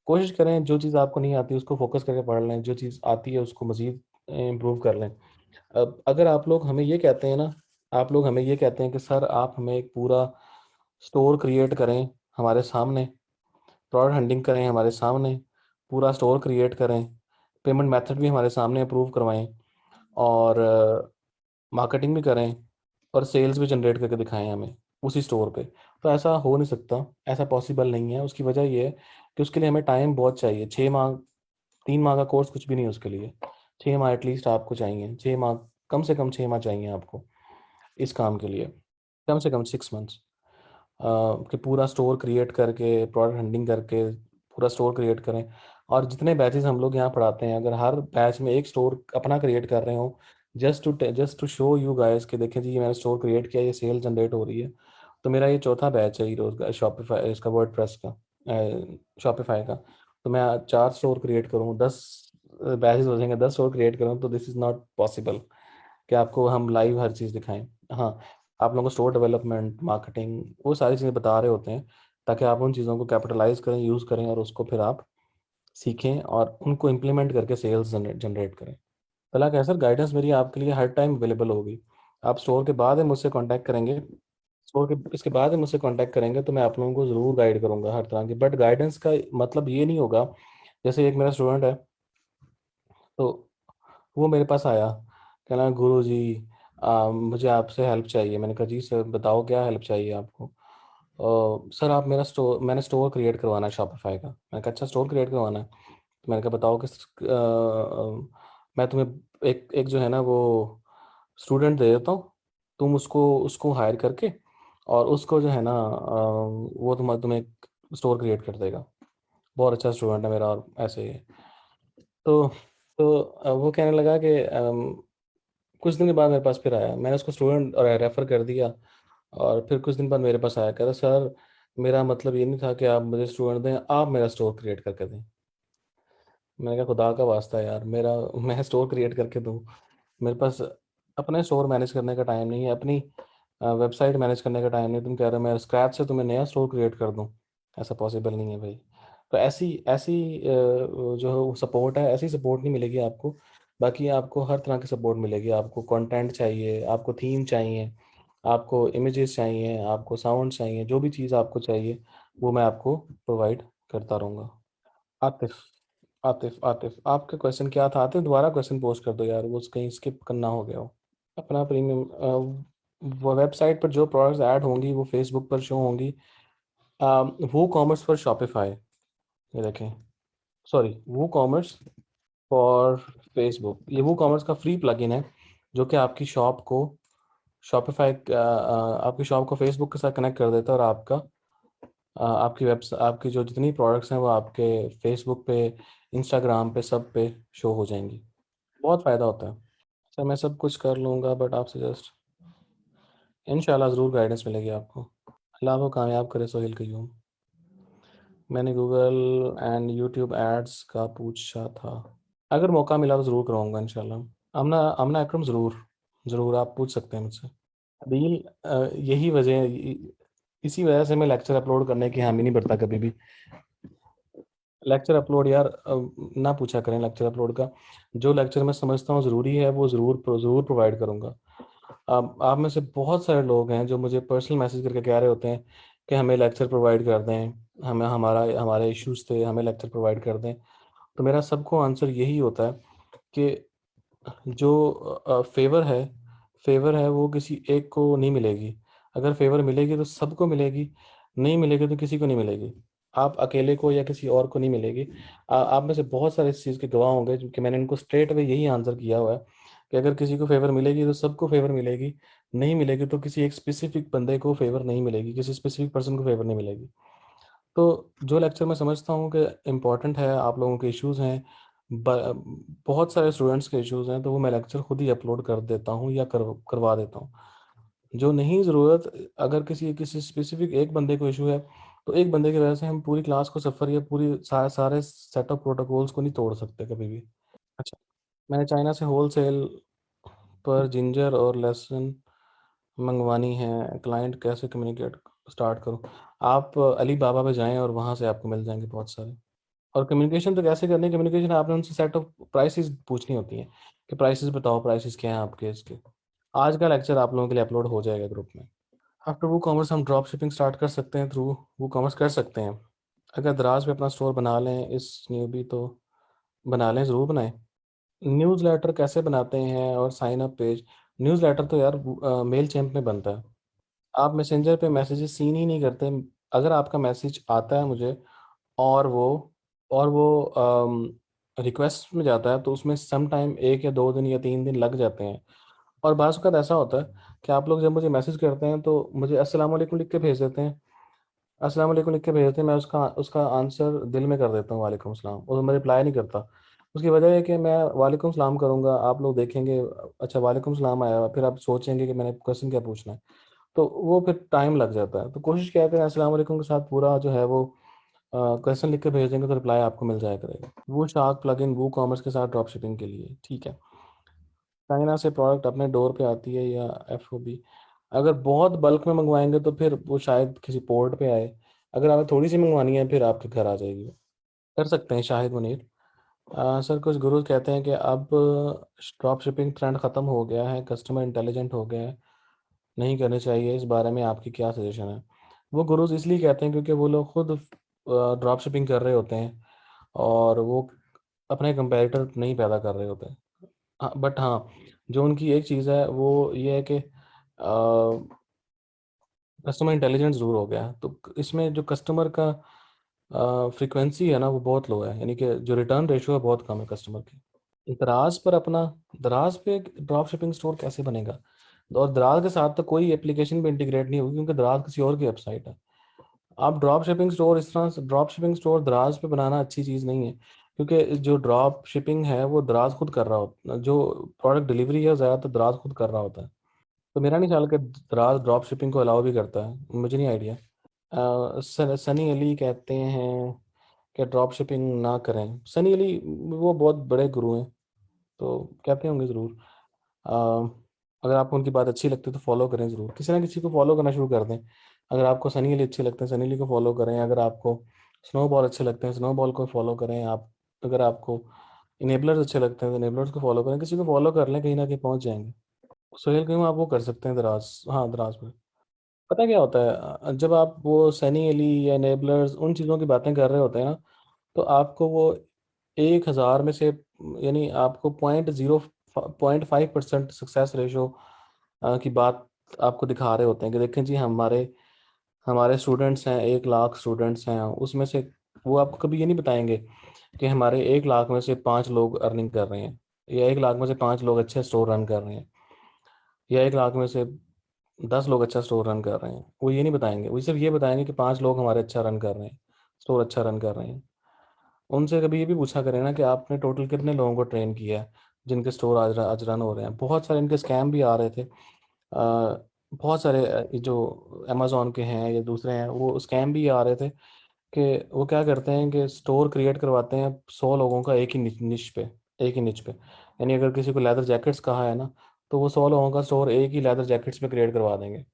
कोशिश करें जो चीज़ आपको नहीं आती उसको फोकस करके पढ़ लें, जो चीज़ आती है उसको मज़ीद इम्प्रूव कर लें। अब अगर आप लोग हमें ये कहते हैं ना, आप लोग हमें ये कहते हैं कि सर आप हमें एक पूरा स्टोर क्रिएट करें हमारे सामने, प्रोडक्ट हंटिंग करें हमारे सामने, पूरा स्टोर क्रिएट करें, पेमेंट मेथड भी हमारे सामने अप्रूव करवाएं, और मार्केटिंग भी करें, और सेल्स भी जनरेट करके दिखाएं हमें उसी स्टोर पे, तो ऐसा हो नहीं सकता। ऐसा पॉसिबल नहीं है। उसकी वजह ये है कि उसके लिए हमें टाइम बहुत चाहिए। 6 माह, 3 माह का कोर्स कुछ भी नहीं है उसके लिए। 6 माह एटलीस्ट आपको चाहिए, 6 माह, कम से कम 6 माह चाहिए आपको इस काम के लिए। कम से कम 6 मंथ्स कि पूरा स्टोर क्रिएट करके, प्रोडक्ट हंटिंग करके पूरा स्टोर क्रिएट करें। और जितने बैचेस हम लोग यहाँ पढ़ाते हैं, अगर हर बैच में एक स्टोर अपना क्रिएट कर रहे हो, just to show you guys कि देखें जी ये मैंने स्टोर क्रिएट किया, ये सेल जनरेट हो रही है। तो मेरा ये चौथा बैच है हीरोज का, शॉपिफाई इसका, वर्डप्रेस का, शॉपिफाई का। तो मैं 4 स्टोर क्रिएट करूँ, 10 बैचेस हो जाएंगे, 10 स्टोर क्रिएट करूँ, तो दिस इज़ नॉट पॉसिबल कि आपको हम लाइव हर चीज़ दिखाएं। हाँ, आप लोगों को स्टोर डेवलपमेंट, मार्केटिंग, वो सारी चीज़ें बता रहे होते हैं, ताकि आप उन चीज़ों को कैपिटलाइज करें, यूज़ करें, और उसको फिर आप सीखें और उनको इम्प्लीमेंट करके सेल्स जनरेट करें। भला क्या सर, गाइडेंस मेरी आपके लिए हर टाइम अवेलेबल होगी। आप स्टोर के बाद ही मुझसे कांटेक्ट करेंगे, स्टोर के इसके बाद ही मुझसे कांटेक्ट करेंगे, तो मैं आप लोगों को ज़रूर गाइड करूंगा हर तरह की। बट गाइडेंस का मतलब ये नहीं होगा, जैसे एक मेरा स्टूडेंट है, तो वो मेरे पास आया, कहना गुरु जी मुझे आपसे हेल्प चाहिए। मैंने कहा जी सर बताओ क्या हेल्प चाहिए आपको। सर आप मेरा स्टोर, मैंने स्टोर क्रिएट करवाना है शॉपिफाई का। मैंने कहा अच्छा स्टोर क्रिएट करवाना है। तो मैंने कहा बताओ किस मैं तुम्हें एक एक जो है ना वो स्टूडेंट दे देता हूँ, तुम उसको उसको हायर करके, और उसको जो है ना वो तुम्हें स्टोर क्रिएट कर देगा। बहुत अच्छा स्टूडेंट है मेरा, और ऐसे ही है। तो वो कहने लगा कि कुछ दिन के बाद मेरे पास फिर आया, मैंने उसको स्टूडेंट और रेफ़र कर दिया। और फिर कुछ दिन बाद मेरे पास आया, कह रहा सर मेरा मतलब ये नहीं था कि आप मुझे स्टूडेंट दें, आप मेरा स्टोर क्रिएट करके दें। मैंने कहा खुदा का वास्ता है यार, मेरा मैं स्टोर क्रिएट करके दूँ? मेरे पास अपने स्टोर मैनेज करने का टाइम नहीं है, अपनी वेबसाइट मैनेज करने का टाइम नहीं है। तुम कह रहे हो मैं स्क्रैच से तुम्हें नया स्टोर क्रिएट कर दूँ? ऐसा पॉसिबल नहीं है भाई। तो ऐसी ऐसी जो सपोर्ट है, ऐसी सपोर्ट नहीं मिलेगी आपको। बाकी आपको हर तरह की सपोर्ट मिलेगी। आपको कंटेंट चाहिए, आपको थीम चाहिए, आपको इमेजेस चाहिए, आपको साउंड चाहिए, जो भी चीज़ आपको चाहिए वो मैं आपको प्रोवाइड करता रहूँगा। आतिफ, आतिफ आपका क्वेश्चन क्या था? आतिफ दोबारा क्वेश्चन पोस्ट कर दो यार, वो कहीं स्किप करना हो गया हो। अपना प्रीमियम, वो वेबसाइट पर जो प्रोडक्ट्स ऐड होंगी वो फेसबुक पर शो होंगी। वो कॉमर्स फॉर शॉपिफाई, ये देखें, सॉरी वो कॉमर्स फॉर फेसबुक, ये वो कॉमर्स का फ्री प्लगइन है जो कि आपकी शॉप को शॉपिफाई आपकी शॉप को फेसबुक के साथ कनेक्ट कर देता है, और आपकी आपकी जो जितनी प्रोडक्ट्स हैं वो आपके फेसबुक पे, इंस्टाग्राम पे, सब पे शो हो जाएंगी। बहुत फ़ायदा होता है। सर मैं सब कुछ कर लूँगा बट आपसे जस्ट इंशाल्लाह ज़रूर गाइडेंस मिलेगी आपको। अल्लाह को कामयाब करे सोहेल कयूम। मैंने गूगल एंड यूट्यूब एड्स का पूछा था, अगर मौका मिला तो ज़रूर कराऊंगा इंशाल्लाह। आमना आमना अकरम, ज़रूर ज़रूर आप पूछ सकते हैं मुझसे। अदील, यही वजह, इसी वजह से मैं लेक्चर अपलोड करने की हामी नहीं भरता कभी भी। लेक्चर अपलोड यार ना पूछा करें लेक्चर अपलोड का। जो लेक्चर मैं समझता हूँ ज़रूरी है वो ज़रूर प्रोवाइड करूँगा। आप में से बहुत सारे लोग हैं जो मुझे पर्सनल मैसेज करके कह रहे होते हैं कि हमें लेक्चर प्रोवाइड कर दें, हमें हमारे इश्यूज़ थे, हमें लेक्चर प्रोवाइड कर दें। तो मेरा सबको आंसर यही होता है कि जो फेवर है वो किसी एक को नहीं मिलेगी। अगर फेवर मिलेगी तो सबको मिलेगी, नहीं मिलेगी तो किसी को नहीं मिलेगी। आप अकेले को या किसी और को नहीं मिलेगी। आप में से बहुत सारे इस चीज़ के गवाह होंगे, क्योंकि मैंने इनको स्ट्रेट अवे यही आंसर किया हुआ है कि अगर किसी को फेवर मिलेगी तो सबको फेवर मिलेगी, नहीं मिलेगी तो किसी एक स्पेसिफिक बंदे को फेवर नहीं मिलेगी, किसी स्पेसिफिक पर्सन को फेवर नहीं मिलेगी। तो जो लेक्चर मैं समझता हूँ कि इम्पोर्टेंट है, आप लोगों के इश्यूज़ हैं, बहुत सारे स्टूडेंट्स के इश्यूज़ हैं, तो वो मैं लेक्चर खुद ही अपलोड कर देता हूँ या करवा देता हूँ। जो नहीं ज़रूरत, अगर किसी किसी स्पेसिफिक एक बंदे को इशू है, तो एक बंदे की वजह से हम पूरी क्लास को सफ़र या पूरी सारे सेट ऑफ प्रोटोकॉल्स को नहीं तोड़ सकते कभी भी। अच्छा, मैंने चाइना से होलसेल पर जिंजर और लहसुन मंगवानी है, क्लाइंट कैसे कम्युनिकेट स्टार्ट करूँ? आप अली बाबा पे जाएँ और वहाँ से आपको मिल जाएंगे बहुत सारे। और कम्युनिकेशन तो कैसे करनी है? कम्युनिकेशन आपने उनसे सेट ऑफ प्राइसेस पूछनी होती हैं कि प्राइसेस बताओ, प्राइसेस क्या हैं आपके इसके। आज का लेक्चर आप लोगों के लिए अपलोड हो जाएगा ग्रुप में। आफ्टर वो कॉमर्स हम ड्रॉप शिपिंग स्टार्ट कर सकते हैं, थ्रू वो कॉमर्स कर सकते हैं। अगर दराज पे अपना स्टोर बना लें इस न्यूबी तो बना लें, ज़रूर बनाएं। न्यूज़ लेटर कैसे बनाते हैं और sign up page? Newsletter तो यार मेल चैम्प में बनता है। आप मैसेंजर पे मैसेजेस सीन ही नहीं करते। अगर आपका मैसेज आता है मुझे, और वो रिक्वेस्ट में जाता है, तो उसमें सम टाइम 1 या 2 दिन या 3 दिन लग जाते हैं। और बाज़ औक़ात ऐसा होता है कि आप लोग जब मुझे मैसेज करते हैं तो मुझे अस्सलाम वालेकुम लिख के भेज देते हैं। अस्सलाम वालेकुम लिख के भेज देते हैं, मैं उसका उसका आंसर दिल में कर देता हूँ वालेकुम सलाम, और मैं रिप्लाई नहीं करता। उसकी वजह है कि मैं वालेकुम सलाम करूँगा, आप लोग देखेंगे अच्छा वालेकुम सलाम आया, फिर आप सोचेंगे कि मैंने क्वेश्चन क्या पूछना है, तो वो फिर टाइम लग जाता है। तो कोशिश क्या करें, अस्सलाम वालेकुम के साथ पूरा जो है वो क्वेश्चन लिख के भेज देंगे तो रिप्लाई आपको मिल जाया करेगा। वो शार्क प्लगइन वो कॉमर्स के साथ ड्रॉप शिपिंग के लिए ठीक है। चाइना से प्रोडक्ट अपने डोर पे आती है या एफओबी? अगर बहुत बल्क में मंगवाएंगे तो फिर वो शायद किसी पोर्ट पे आए। अगर आपने थोड़ी सी मंगवानी है फिर आपके घर आ जाएगी। कर सकते हैं शाहिद मुनीर। सर कुछ गुरुज कहते हैं कि अब ड्रॉप शिपिंग ट्रेंड ख़त्म हो गया है, कस्टमर इंटेलिजेंट हो गया है, नहीं करने चाहिए, इस बारे में आपकी क्या सजेशन है? वो गुरुज इसलिए कहते हैं क्योंकि वो लोग खुद ड्रॉप शिपिंग कर रहे होते हैं, और वो अपने कंपैरेटर नहीं पैदा कर रहे होते। हाँ, बट हाँ, जो उनकी एक चीज़ है वो ये है कि कस्टमर इंटेलिजेंस ज़रूर हो गया है। तो इसमें जो कस्टमर का फ्रीक्वेंसी है ना वो बहुत लो है, यानी कि जो रिटर्न रेशियो है बहुत कम है कस्टमर की। दराज पर अपना, दराज पे ड्रॉप शिपिंग स्टोर कैसे बनेगा? और दराज के साथ तो कोई एप्लीकेशन भी इंटीग्रेट नहीं होगी, क्योंकि दराज किसी और की वेबसाइट है। आप ड्रॉप शिपिंग स्टोर इस तरह से, ड्रॉप शिपिंग स्टोर दराज पे बनाना अच्छी चीज़ नहीं है, क्योंकि जो ड्रॉप शिपिंग है वो दराज खुद कर रहा होता है, जो प्रोडक्ट डिलीवरी है ज़्यादातर दराज खुद कर रहा होता है। तो मेरा नहीं ख्याल कि दराज ड्रॉप शिपिंग को अलाउ भी करता है, मुझे नहीं आइडिया। सनी अली कहते हैं कि ड्रॉप शिपिंग ना करें। सनी अली वो बहुत बड़े गुरु हैं, तो कहते होंगे ज़रूर। अगर आपको उनकी बात अच्छी लगती है तो फॉलो करें ज़रूर, किसी ना किसी को फॉलो करना शुरू कर दें। अगर आपको सनी अली अच्छे लगते हैं सनी अली को फॉलो करें, अगर आपको स्नोबॉल अच्छे लगते हैं स्नोबॉल को फॉलो करें आप, अगर आपको इनेबलर्स अच्छे लगते हैं तो इनेबलर्स को फॉलो करें, किसी को फॉलो कर लें, कहीं ना कहीं पहुंच जाएंगे। सोहेल क्यों आप वो कर सकते हैं दराज, हाँ दराज में। पता क्या होता है, जब आप वो सनी अली या इनेबलर्स उन चीज़ों की बातें कर रहे होते हैं ना, तो आपको वो 1,000 में से, यानी आपको 0.5% सक्सेस रेशो की बात आपको दिखा रहे होते हैं कि देखें जी हमारे हमारे स्टूडेंट्स हैं, 1 लाख स्टूडेंट्स हैं उसमें से। वो आपको कभी ये नहीं बताएंगे कि हमारे 1 लाख में से 5 लोग अर्निंग कर रहे हैं, या 1 लाख में से 5 लोग अच्छे स्टोर रन कर रहे हैं, या 1 लाख में से 10 लोग अच्छा स्टोर रन कर रहे हैं। वो ये नहीं बताएंगे, वो सिर्फ ये बताएंगे कि 5 लोग हमारे अच्छा रन कर रहे हैं, स्टोर अच्छा रन कर रहे हैं। उनसे कभी ये भी पूछा करें ना कि आपने टोटल कितने लोगों को ट्रेन किया है जिनके स्टोर आज रन हो रहे हैं। बहुत सारे इनके स्कैम भी आ रहे थे। बहुत सारे जो अमेजोन के हैं या दूसरे हैं वो स्कैम भी आ रहे थे कि वो क्या करते हैं कि स्टोर क्रिएट करवाते हैं 100 लोगों का एक ही निच पे, एक ही निच पे। यानी अगर किसी को लेदर जैकेट्स कहा है ना, तो वो 100 लोगों का स्टोर एक ही लेदर जैकेट्स पे क्रिएट करवा देंगे।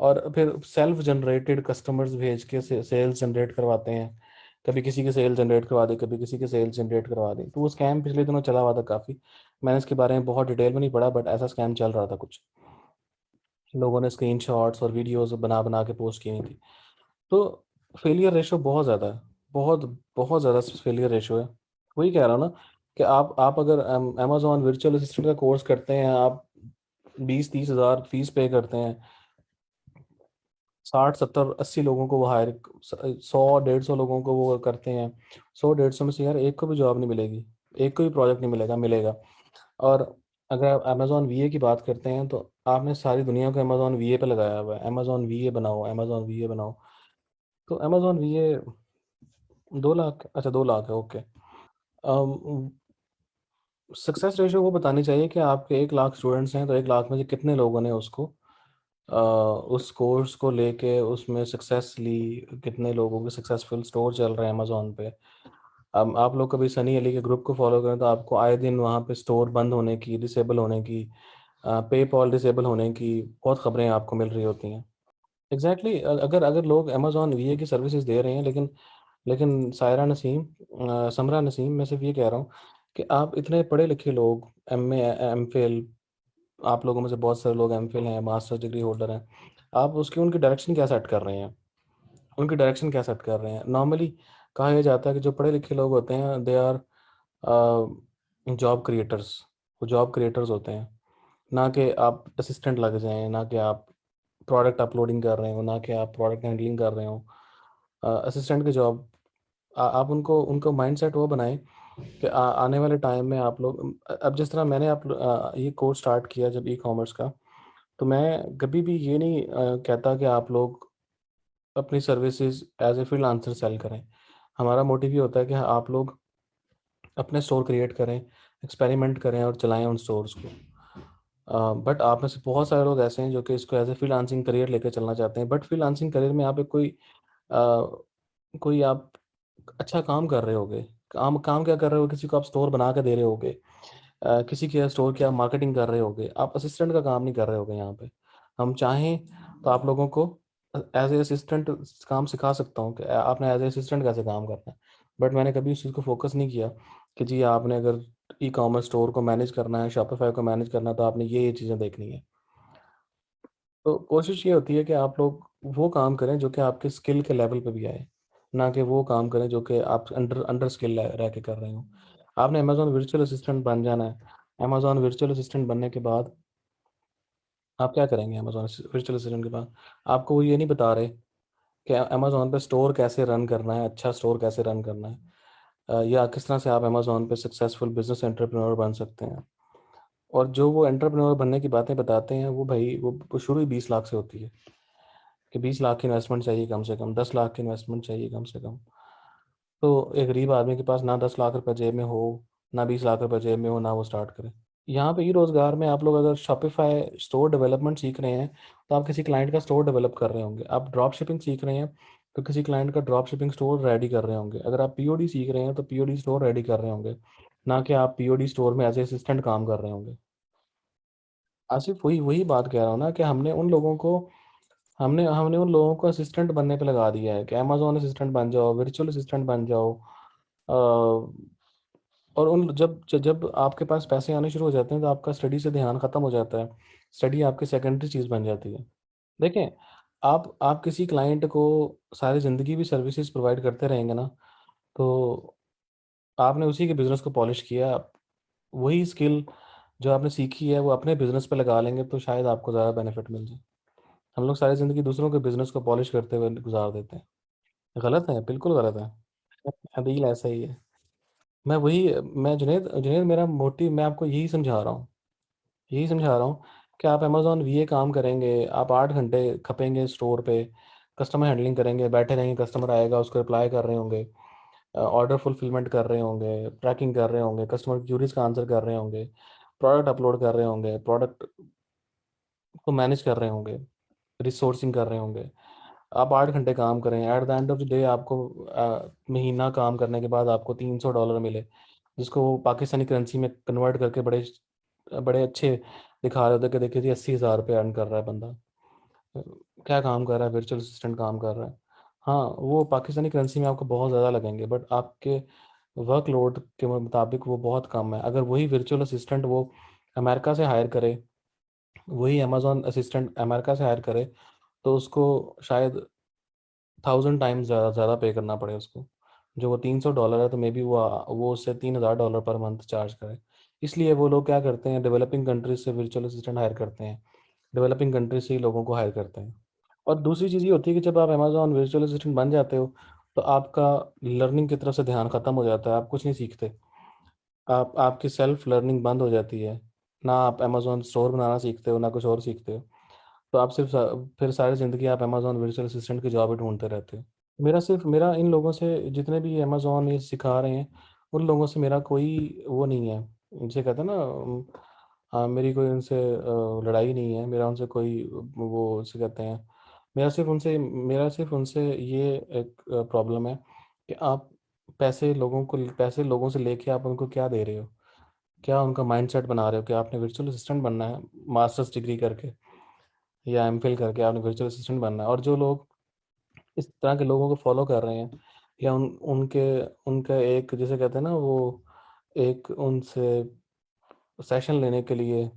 और फिर सेल्फ जनरेटेड कस्टमर्स भेज के सेल्स जनरेट करवाते हैं। कभी किसी के सेल जनरेट करवा दी, कभी किसी के सेल जनरेट करवा दी। तो वो स्कैम पिछले दिनों चला हुआ था काफ़ी। मैंने इसके बारे में बहुत डिटेल में नहीं पढ़ा, बट ऐसा स्कैम चल रहा था कुछ। लोगों ने स्क्रीनशॉट्स और वीडियोस बना बना के पोस्ट की हुई थी। तो फेलियर रेशो बहुत ज़्यादा है, बहुत बहुत ज़्यादा फेलियर रेशो है। वही कह रहा हूँ ना कि आप अगर अमेजोन वर्चुअल असिस्टेंट का कोर्स करते हैं, आप 20-30 हज़ार फीस पे करते हैं, 60-70-80 लोगों को वो हायर, 100-150 लोगों को वो करते हैं। 100-150 में से यार एक को भी जॉब नहीं मिलेगी, एक को भी प्रोजेक्ट नहीं मिलेगा, मिलेगा। और अगर आप अमेजोन वीए की बात करते हैं तो आपने सारी दुनिया को अमेजोन वीए पे लगाया हुआ है, अमेजोन वीए बनाओ, अमेजोन वीए बनाओ। तो अमेजोन वीए 2 लाख, अच्छा 2 लाख है, ओके। सक्सेस रेशियो वो बतानी चाहिए कि आपके 1 लाख स्टूडेंट्स हैं तो 1 लाख में से कितने लोगों ने उसको उस कोर्स को लेके उसमें सक्सेस ली, कितने लोगों के सक्सेसफुल स्टोर चल रहे हैं अमेजोन पे। अब आप लोग कभी सनी अली के ग्रुप को फॉलो करें तो आपको आए दिन वहाँ पे स्टोर बंद होने की, डिसेबल होने की, पेपॉल डिसेबल होने की बहुत खबरें आपको मिल रही होती हैं। एग्जैक्टली exactly, अगर अगर लोग अमेजोन वीए की सर्विसेज दे रहे हैं, लेकिन लेकिन सायरा नसीम, समरा नसीम, मैं सिर्फ ये कह रहा हूँ कि आप इतने पढ़े लिखे लोग, एम ए एम फिल, आप लोगों में से बहुत सारे लोग एम फिल हैं, मास्टर्स डिग्री होल्डर हैं, आप उसकी उनकी डायरेक्शन क्या सेट कर रहे हैं? उनकी डायरेक्शन क्या सेट कर रहे हैं? नॉर्मली कहा यह जाता है कि जो पढ़े लिखे लोग होते हैं दे आर जॉब क्रिएटर्स, वो जॉब क्रिएटर्स होते हैं। ना कि आप असिस्टेंट लग जाएं, ना कि आप प्रोडक्ट अपलोडिंग कर रहे हो, ना कि आप प्रोडक्ट हैंडलिंग कर रहे हो। असिस्टेंट की जॉब, आप उनको उनको माइंडसेट वो बनाएं कि आने वाले टाइम में आप लोग, अब जिस तरह मैंने ये कोर्स स्टार्ट किया जब ई कॉमर्स का, तो मैं कभी भी ये नहीं कहता कि आप लोग अपनी services as a freelancer sell करें। हमारा मोटिव ये होता है कि आप लोग अपने स्टोर क्रिएट करें, एक्सपेरिमेंट करें और चलाएं उन स्टोर्स को। बट आप में से बहुत सारे लोग ऐसे हैं जो कि इसको एज ए फ्रीलांसिंग करियर लेकर चलना चाहते हैं, बट फ्रीलांसिंग करियर में आप एक कोई आप अच्छा काम कर रहे होगे। काम काम क्या कर रहे हो? किसी को आप स्टोर बना के दे रहे होगे, किसी के स्टोर की आप मार्केटिंग कर रहे होगे, आप असिस्टेंट का काम नहीं कर रहे होगे यहाँ पे। हम चाहें तो आप लोगों को एज ए असिस्टेंट काम सिखा सकता हूँ कि आपने एज ए असिस्टेंट कैसे काम करना है। बट मैंने कभी उस चीज़ को फोकस नहीं किया कि जी आपने अगर ई कॉमर्स स्टोर को मैनेज करना है, शॉपिफाई को मैनेज करना है, तो आपने ये चीज़ें देखनी है। तो कोशिश ये होती है कि आप लोग वो काम करें जो कि आपके स्किल के लेवल पे भी आए, ना कि वो काम करें जो कि आप अंडर अंडर स्किल रह के कर रहे हो। आपने अमेजोन वर्चुअल असिस्टेंट बन जाना है। अमेजोन वर्चुअल असिस्टेंट बनने के बाद आप क्या करेंगे? अमेजोन वर्चुअल असिस्टेंट के बाद आपको वो ये नहीं बता रहे कि अमेजोन पे स्टोर कैसे रन करना है, अच्छा स्टोर कैसे रन करना है, या किस तरह से आप अमेजोन पे सक्सेसफुल बिजनेस एंटरप्रेन्योर बन सकते हैं। और जो वो एंटरप्रेन्योर बनने की बातें बताते हैं, वो भाई वो शुरू ही 20 लाख से होती है, कि 20 लाख की इन्वेस्टमेंट चाहिए कम से कम, 10 लाख की इन्वेस्टमेंट चाहिए कम से कम। तो एक गरीब आदमी के पास ना 10 लाख रुपए जेब में हो, ना 20 लाख रुपए जेब में हो, ना वो स्टार्ट करे। यहाँ पे ई रोजगार में आप लोग अगर शॉपिफाई स्टोर डेवलपमेंट सीख रहे हैं, तो आप किसी क्लाइंट का स्टोर डेवलप कर रहे होंगे। आप ड्रॉप शिपिंग सीख रहे हैं, तो किसी क्लाइंट का ड्रॉप शिपिंग स्टोर रेडी कर रहे होंगे। अगर आप पीओडी सीख रहे हैं, तो पीओडी स्टोर रेडी कर रहे होंगे, ना कि आप पीओडी स्टोर में एज ए असिस्टेंट काम कर रहे होंगे। आसिफ, वही वही बात कह रहा हूँ ना, कि हमने हमने उन लोगों को असिस्टेंट बनने पे लगा दिया है कि अमेजोन असिस्टेंट बन जाओ, वर्चुअल असिस्टेंट बन जाओ। और उन जब आपके पास पैसे आने शुरू हो जाते हैं, तो आपका स्टडी से ध्यान खत्म हो जाता है। स्टडी आपकी सेकेंडरी चीज़ बन जाती है। देखें, आप किसी क्लाइंट को सारी ज़िंदगी भी सर्विसेज प्रोवाइड करते रहेंगे ना, तो आपने उसी के बिज़नेस को पॉलिश किया। आप वही स्किल जो आपने सीखी है वो अपने बिजनेस पे लगा लेंगे, तो शायद आपको ज़्यादा बेनिफिट मिल जाए। हम लोग सारी ज़िंदगी दूसरों के बिजनेस को पॉलिश करते हुए गुजार देते हैं। गलत है, बिल्कुल गलत है। अदील ऐसा ही है। मैं जुनेद जुनेद, मेरा मोटिव मैं आपको यही समझा रहा हूँ कि आप अमेजोन वीए काम करेंगे, आप 8 घंटे खपेंगे स्टोर पे, कस्टमर हैंडलिंग करेंगे, बैठे रहेंगे, कस्टमर आएगा उसको रिप्लाई कर रहे होंगे, ऑर्डर फुलफिलमेंट कर रहे होंगे, ट्रैकिंग कर रहे होंगे, कस्टमर क्यूरीज का आंसर कर रहे होंगे, प्रोडक्ट अपलोड कर रहे होंगे, प्रोडक्ट को मैनेज कर रहे होंगे, रिसोर्सिंग कर रहे होंगे। आप 8 घंटे काम करें, at the end of the day आपको महीना काम करने के बाद आपको $300 मिले, जिसको वो पाकिस्तानी करेंसी में कन्वर्ट करके बड़े बड़े अच्छे दिखा रहे होते कि देखिए जी, 80,000 रुपये अर्न कर रहा है बंदा। अ, क्या काम कर रहा है? वर्चुअल असिस्टेंट काम कर रहा है। हाँ, वो पाकिस्तानी करेंसी में आपको बहुत ज़्यादा लगेंगे, बट आपके वर्कलोड के मुताबिक वो बहुत कम है। अगर वही वर्चुअल असिस्टेंट वो अमेरिका से हायर करे, वही अमेजोन असिस्टेंट अमेरिका से हायर करे, तो उसको शायद 1000 टाइम्स ज़्यादा ज़्यादा पे करना पड़े उसको। जो वो $300 है, तो मे बी वो उससे $3000 पर मंथ चार्ज करे। इसलिए वो लोग क्या करते हैं, डेवलपिंग कंट्रीज से वर्चुअल असिस्टेंट हायर करते हैं, डेवलपिंग कंट्रीज से ही लोगों को हायर करते हैं। और दूसरी चीज़ ये होती है कि जब आप अमेजोन वर्चुअल असिस्टेंट बन जाते हो, तो आपका लर्निंग की तरफ से ध्यान खत्म हो जाता है, आप कुछ नहीं सीखते। आपकी सेल्फ लर्निंग बंद हो जाती है। ना आप अमेजोन स्टोर बनाना सीखते हो, ना कुछ और सीखते हो। तो आप सिर्फ फिर सारी ज़िंदगी आप अमेजोन वर्चुअल असिस्टेंट की जॉब ही ढूंढते रहते हो। मेरा इन लोगों से, जितने भी अमेजोन ये सिखा रहे हैं, उन लोगों से मेरा कोई वो नहीं है। इनसे कहते हैं ना, मेरी कोई उनसे लड़ाई नहीं है, मेरा उनसे कोई वो उसे कहते हैं, मेरा सिर्फ उनसे ये एक प्रॉब्लम है कि आप पैसे लोगों से लेके आप उनको क्या दे रहे हो, क्या उनका माइंडसेट बना रहे हो कि आपने वर्चुअल असिस्टेंट बनना है मास्टर्स डिग्री करके या एमफिल करके, आपने वर्चुअल असिस्टेंट बनना है। और जो लोग इस तरह के लोगों को फॉलो कर रहे हैं, या उनके उनका एक, जैसे कहते हैं ना, वो एक उनसे सेशन लेने के लिए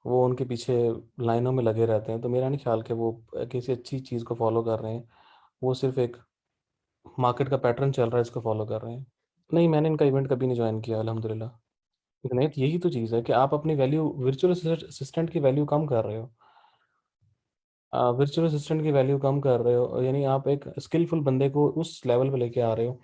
वो उनके पीछे लाइनों में लगे रहते हैं, तो मेरा नहीं ख्याल कि वो किसी अच्छी चीज़ को फॉलो कर रहे हैं। वो सिर्फ एक मार्केट का पैटर्न चल रहा है, इसको फॉलो कर रहे हैं। नहीं, मैंने इनका इवेंट कभी नहीं ज्वाइन किया, अल्हम्दुलिल्लाह। नहीं, तो यही तो चीज़ है कि आप अपनी वैल्यू वर्चुअल असिस्टेंट की वैल्यू कम कर रहे हो। वर्चुअल असिस्टेंट की वैल्यू कम कर रहे हो, यानी आप एक स्किलफुल बंदे को उस लेवल पे लेके आ रहे हो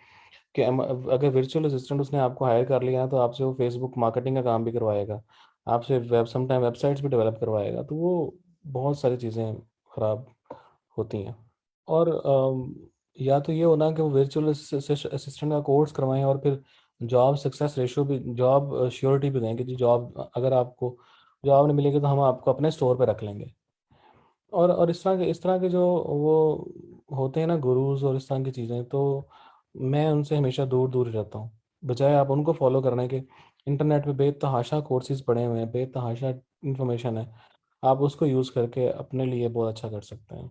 कि अगर वर्चुअल असिस्टेंट उसने आपको हायर कर लिया है, तो आपसे वो फेसबुक मार्केटिंग का काम भी करवाएगा, आपसे समटाइम वेबसाइट्स भी डेवलप करवाएगा। तो वो बहुत सारी चीज़ें खराब होती हैं। और या तो ये होना कि वो वर्चुअल असिस्टेंट का कोर्स करवाएं, और फिर जॉब सक्सेस रेशो भी, जॉब श्योरिटी भी दें कि जी, जॉब अगर आपको जॉब नहीं मिलेगी, तो हम आपको अपने स्टोर पे रख लेंगे। और इस तरह के जो वो होते हैं ना गुरुज, और इस तरह की चीज़ें, तो मैं उनसे हमेशा दूर दूर ही रहता हूँ। बजाय आप उनको फॉलो करने के, इंटरनेट पे बेतहाशा कोर्सेज पड़े हुए हैं, बेतहाशा इंफॉर्मेशन है, आप उसको यूज़ करके अपने लिए बहुत अच्छा कर सकते हैं।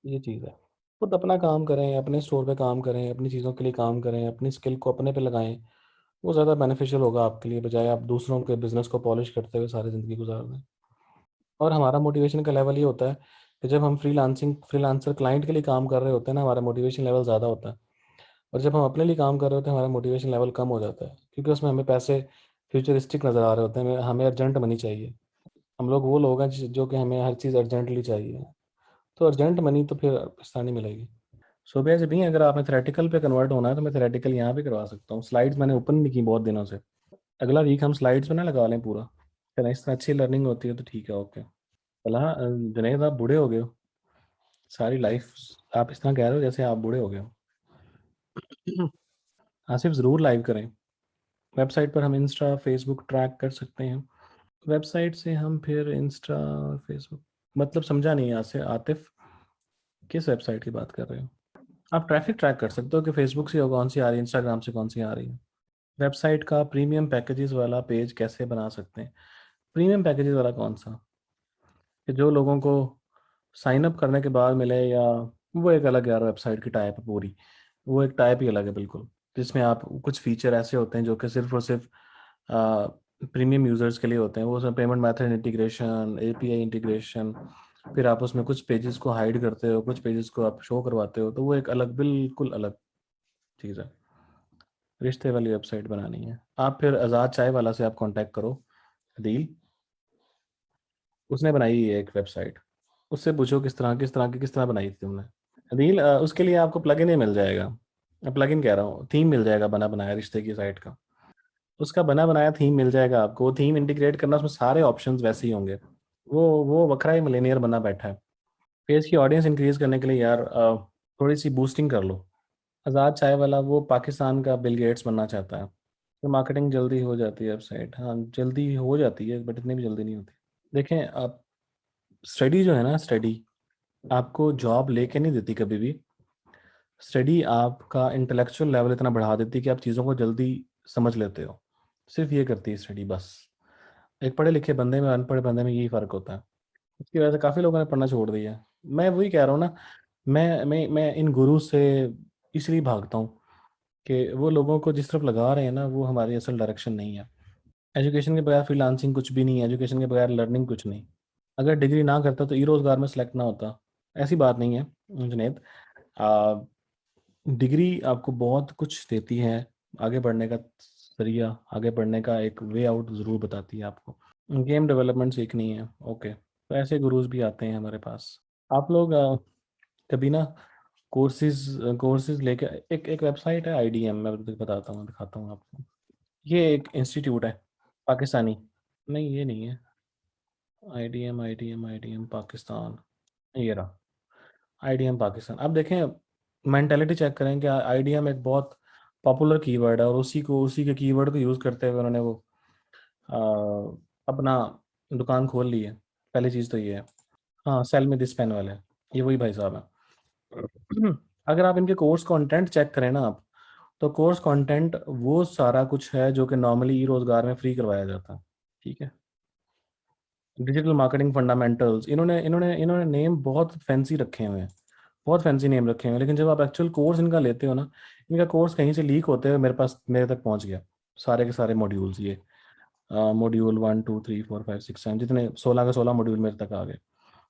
ये चीज़ है। खुद अपना काम करें, अपने स्टोर पे काम करें, अपनी चीज़ों के लिए काम करें, अपनी स्किल को अपने पे लगाएं। वो ज़्यादा बेनिफिशियल होगा आपके लिए, बजाय आप दूसरों के बिजनेस को पॉलिश करते हुए सारी ज़िंदगी गुजार दें। और हमारा मोटिवेशन का लेवल ये होता है कि जब हम फ्रीलांसर क्लाइंट के लिए काम कर रहे होते हैं ना, हमारा मोटिवेशन लेवल ज़्यादा होता है। और जब हम अपने लिए काम कर रहे होते हैं हमारा मोटिवेशन लेवल कम हो जाता है, क्योंकि उसमें हमें पैसे फ्यूचरिस्टिक नज़र आ रहे होते हैं, हमें अर्जेंट मनी चाहिए। हम लोग वो लोग हैं जो कि हमें हर चीज़ अर्जेंटली चाहिए। तो अर्जेंट मनी तो फिर पाकिस्तानी मिलेगी। सो बेसिकली अगर आपने थेरेटिकल पे कन्वर्ट होना है तो मैं थेरेटिकल यहाँ पे करवा सकता हूँ। स्लाइड्स मैंने ओपन नहीं की बहुत दिनों से। अगला वीक हम स्लाइड्स पे ना लगा लें पूरा। अगर इस तरह अच्छी लर्निंग होती है तो ठीक है, ओके। फलाह जुनैद, आप बूढ़े हो गए हो। सारी लाइफ आप इस तरह कह रहे हो जैसे आप बूढ़े हो गए हो। आसिफ ज़रूर लाइव करें। वेबसाइट पर हम इंस्टा फेसबुक ट्रैक कर सकते हैं। वेबसाइट से हम फिर इंस्टा फेसबुक, मतलब समझा नहीं यहाँ से आतिफ, किस वेबसाइट की बात कर रहे हो? आप ट्रैफिक ट्रैक कर सकते हो कि फेसबुक से कौन सी आ रही है, इंस्टाग्राम से कौन सी आ रही है। वेबसाइट का प्रीमियम पैकेजेस वाला पेज कैसे बना सकते हैं? प्रीमियम पैकेजेस वाला कौन सा? कि जो लोगों को साइन अप करने के बाद मिले, या वो एक अलग यार वेबसाइट की टाइप है पूरी। वो एक टाइप ही अलग है बिल्कुल, जिसमें आप कुछ फीचर ऐसे होते हैं जो कि सिर्फ और सिर्फ प्रीमियम यूज़र्स के लिए होते हैं। वो उसमें payment method integration, API integration, फिर आप उसमें कुछ पेजेस को हाइड करते हो, कुछ पेजेस को आप शो करवाते हो, तो वो एक अलग, बिल्कुल अलग चीज़ है। रिश्ते वाली वेबसाइट बनानी है आप, फिर आज़ाद चाय वाला से आप कांटेक्ट करो, अदील। उसने बनाई है एक वेबसाइट, उससे पूछो किस तरह की किस तरह बनाई थी तुमने। अदील, उसके लिए आपको प्लगइन ही मिल जाएगा। प्लगइन कह रहा हूँ, थीम मिल जाएगा बना बनाया रिश्ते की साइट का। उसका बना बनाया थीम मिल जाएगा आपको। वो थीम इंटीग्रेट करना, उसमें सारे ऑप्शंस वैसे ही होंगे। वो वखरा ही मिलेनियर बना बैठा है। पेज की ऑडियंस इंक्रीज करने के लिए यार थोड़ी सी बूस्टिंग कर लो। आज़ाद चाय वाला वो पाकिस्तान का बिल गेट्स बनना चाहता है। तो मार्केटिंग जल्दी हो जाती है वेबसाइट, हाँ जल्दी हो जाती है, बट इतनी भी जल्दी नहीं होती। देखें आप, स्टडी जो है ना, स्टडी आपको जॉब लेके नहीं देती कभी भी। स्टडी आपका इंटेलेक्चुअल लेवल इतना बढ़ा देती है कि आप चीज़ों को जल्दी समझ लेते हो। सिर्फ ये करती है स्टडी बस। एक पढ़े लिखे बंदे में अनपढ़ बंदे में यही फ़र्क होता है। इसकी वजह से काफ़ी लोगों ने पढ़ना छोड़ दिया है। मैं वही कह रहा हूँ ना, मैं इन गुरु से इसलिए भागता हूँ कि वो लोगों को जिस तरफ लगा रहे हैं ना, वो हमारी असल डायरेक्शन नहीं है। एजुकेशन के बगैर फ्रीलांसिंग कुछ भी नहीं है, एजुकेशन के बगैर लर्निंग कुछ नहीं। अगर डिग्री ना करता तो ई रोज़गार में सेलेक्ट ना होता। ऐसी बात नहीं है जुनैद। आ, डिग्री आपको बहुत कुछ देती है, आगे बढ़ने का जरिया, आगे बढ़ने का एक वे आउट ज़रूर बताती है आपको। गेम डेवलपमेंट सीखनी है, ओके, तो ऐसे गुरुज भी आते हैं हमारे पास। आप लोग कभी ना कोर्सेज कोर्सेज लेके, एक एक वेबसाइट है आईडीएम, मैं बताता हूँ, दिखाता हूँ आपको। ये एक इंस्टीट्यूट है पाकिस्तानी। नहीं ये नहीं है। आईडीएम आईडीएम आईडीएम पाकिस्तान, ये रहा। आईडीएम पाकिस्तान, अब देखें, मेंटेलिटी चेक करें कि आईडीएम एक बहुत पॉपुलर कीवर्ड है, और उसी के कीवर्ड को यूज़ करते हुए उन्होंने वो अ, अपना दुकान खोल ली है। पहली चीज़ तो ये है। हाँ, सेल में दिस पेन वाले, ये वही भाई साहब हैं। अगर आप इनके कोर्स कंटेंट चेक करें ना आप, तो कोर्स कंटेंट वो सारा कुछ है जो कि नॉर्मली ई रोज़गार में फ्री करवाया जाता है। ठीक है। डिजिटल मार्केटिंग फंडामेंटल्स, इन्होंने इन्होंने इन्होंने नेम बहुत फैंसी रखे हुए हैं, बहुत फैंसी नेम रखे हुए हैं, लेकिन जब आप एक्चुअल कोर्स इनका लेते हो ना, इनका कोर्स कहीं से लीक होते हुए मेरे तक पहुंच गया। सारे के सारे मॉड्यूल्स, ये मॉड्यूल 1 2 3 4 5 6 7, जितने 16 के 16 मॉड्यूल मेरे तक आ गए।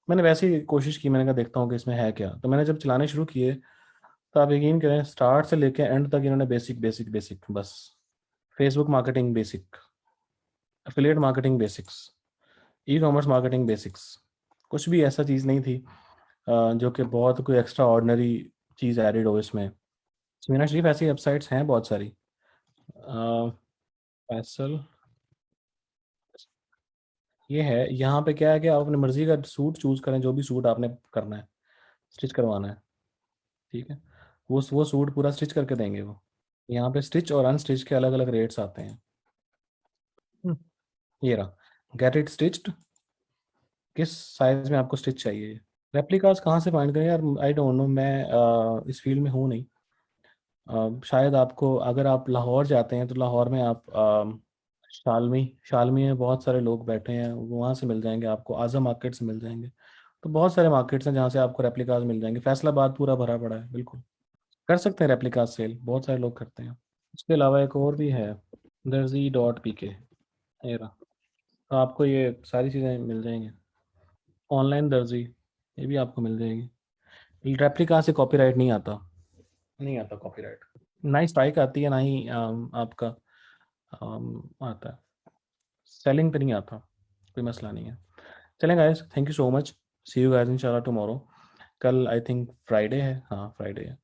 मैंने वैसे ही कोशिश की, मैंने कहा देखता हूँ कि इसमें है क्या। तो मैंने जब चलाने शुरू किए, तो आप यकीन करें स्टार्ट से लेके एंड तक इन्होंने बेसिक बेसिक बेसिक बस। Facebook marketing basic, affiliate marketing basics, e commerce marketing basics, कुछ भी ऐसा चीज़ नहीं थी जो कि बहुत कोई एक्स्ट्रा ऑर्डनरी चीज़ एडिड हो इसमें। मीना शरीफ ऐसी वेबसाइट्स हैं बहुत सारी। फैसल, ये है, यहाँ पे क्या है कि आप अपनी मर्जी का सूट चूज करें, जो भी सूट आपने करना है, स्टिच करवाना है। ठीक है। वो सूट पूरा स्टिच करके देंगे वो। यहाँ पे स्टिच और अनस्टिच के अलग अलग रेट्स आते हैं। हम्म, ये रहा, गेट इट स्टिच्ड, किस साइज में आपको स्टिच चाहिए। रेप्लिकास कहाँ से फाइंड करें यार, आई डोंट नो, मैं इस फील्ड में हूँ नहीं। शायद आपको, अगर आप लाहौर जाते हैं तो लाहौर में आप शालमी, शालमी में बहुत सारे लोग बैठे हैं, वहाँ से मिल जाएंगे आपको। आज़म मार्केट से मिल जाएंगे। तो बहुत सारे मार्केट्स हैं जहाँ से आपको रेप्लिकास मिल जाएंगे। फैसलाबाद पूरा भरा पड़ा है बिल्कुल। कर सकते हैं रेप्लिकास सेल, बहुत सारे लोग करते हैं। इसके अलावा एक और भी है, दर्जी.pk, ये रहा। तो आपको ये सारी चीज़ें मिल जाएंगी। ऑनलाइन दर्जी, ये भी आपको मिल जाएगी। रेप्लिका से कॉपीराइट नहीं आता, नहीं आता कॉपीराइट। ना ही स्ट्राइक आती है, ना ही आपका आता है, सेलिंग पे नहीं आता, कोई मसला नहीं है। चलें guys, thank you so much, see you guys इंशाल्लाह टुमारो। कल आई थिंक फ्राइडे है, हाँ फ्राइडे है।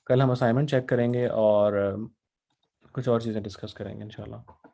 कल हम असाइनमेंट चेक करेंगे और कुछ और चीज़ें डिस्कस करेंगे इंशाल्लाह।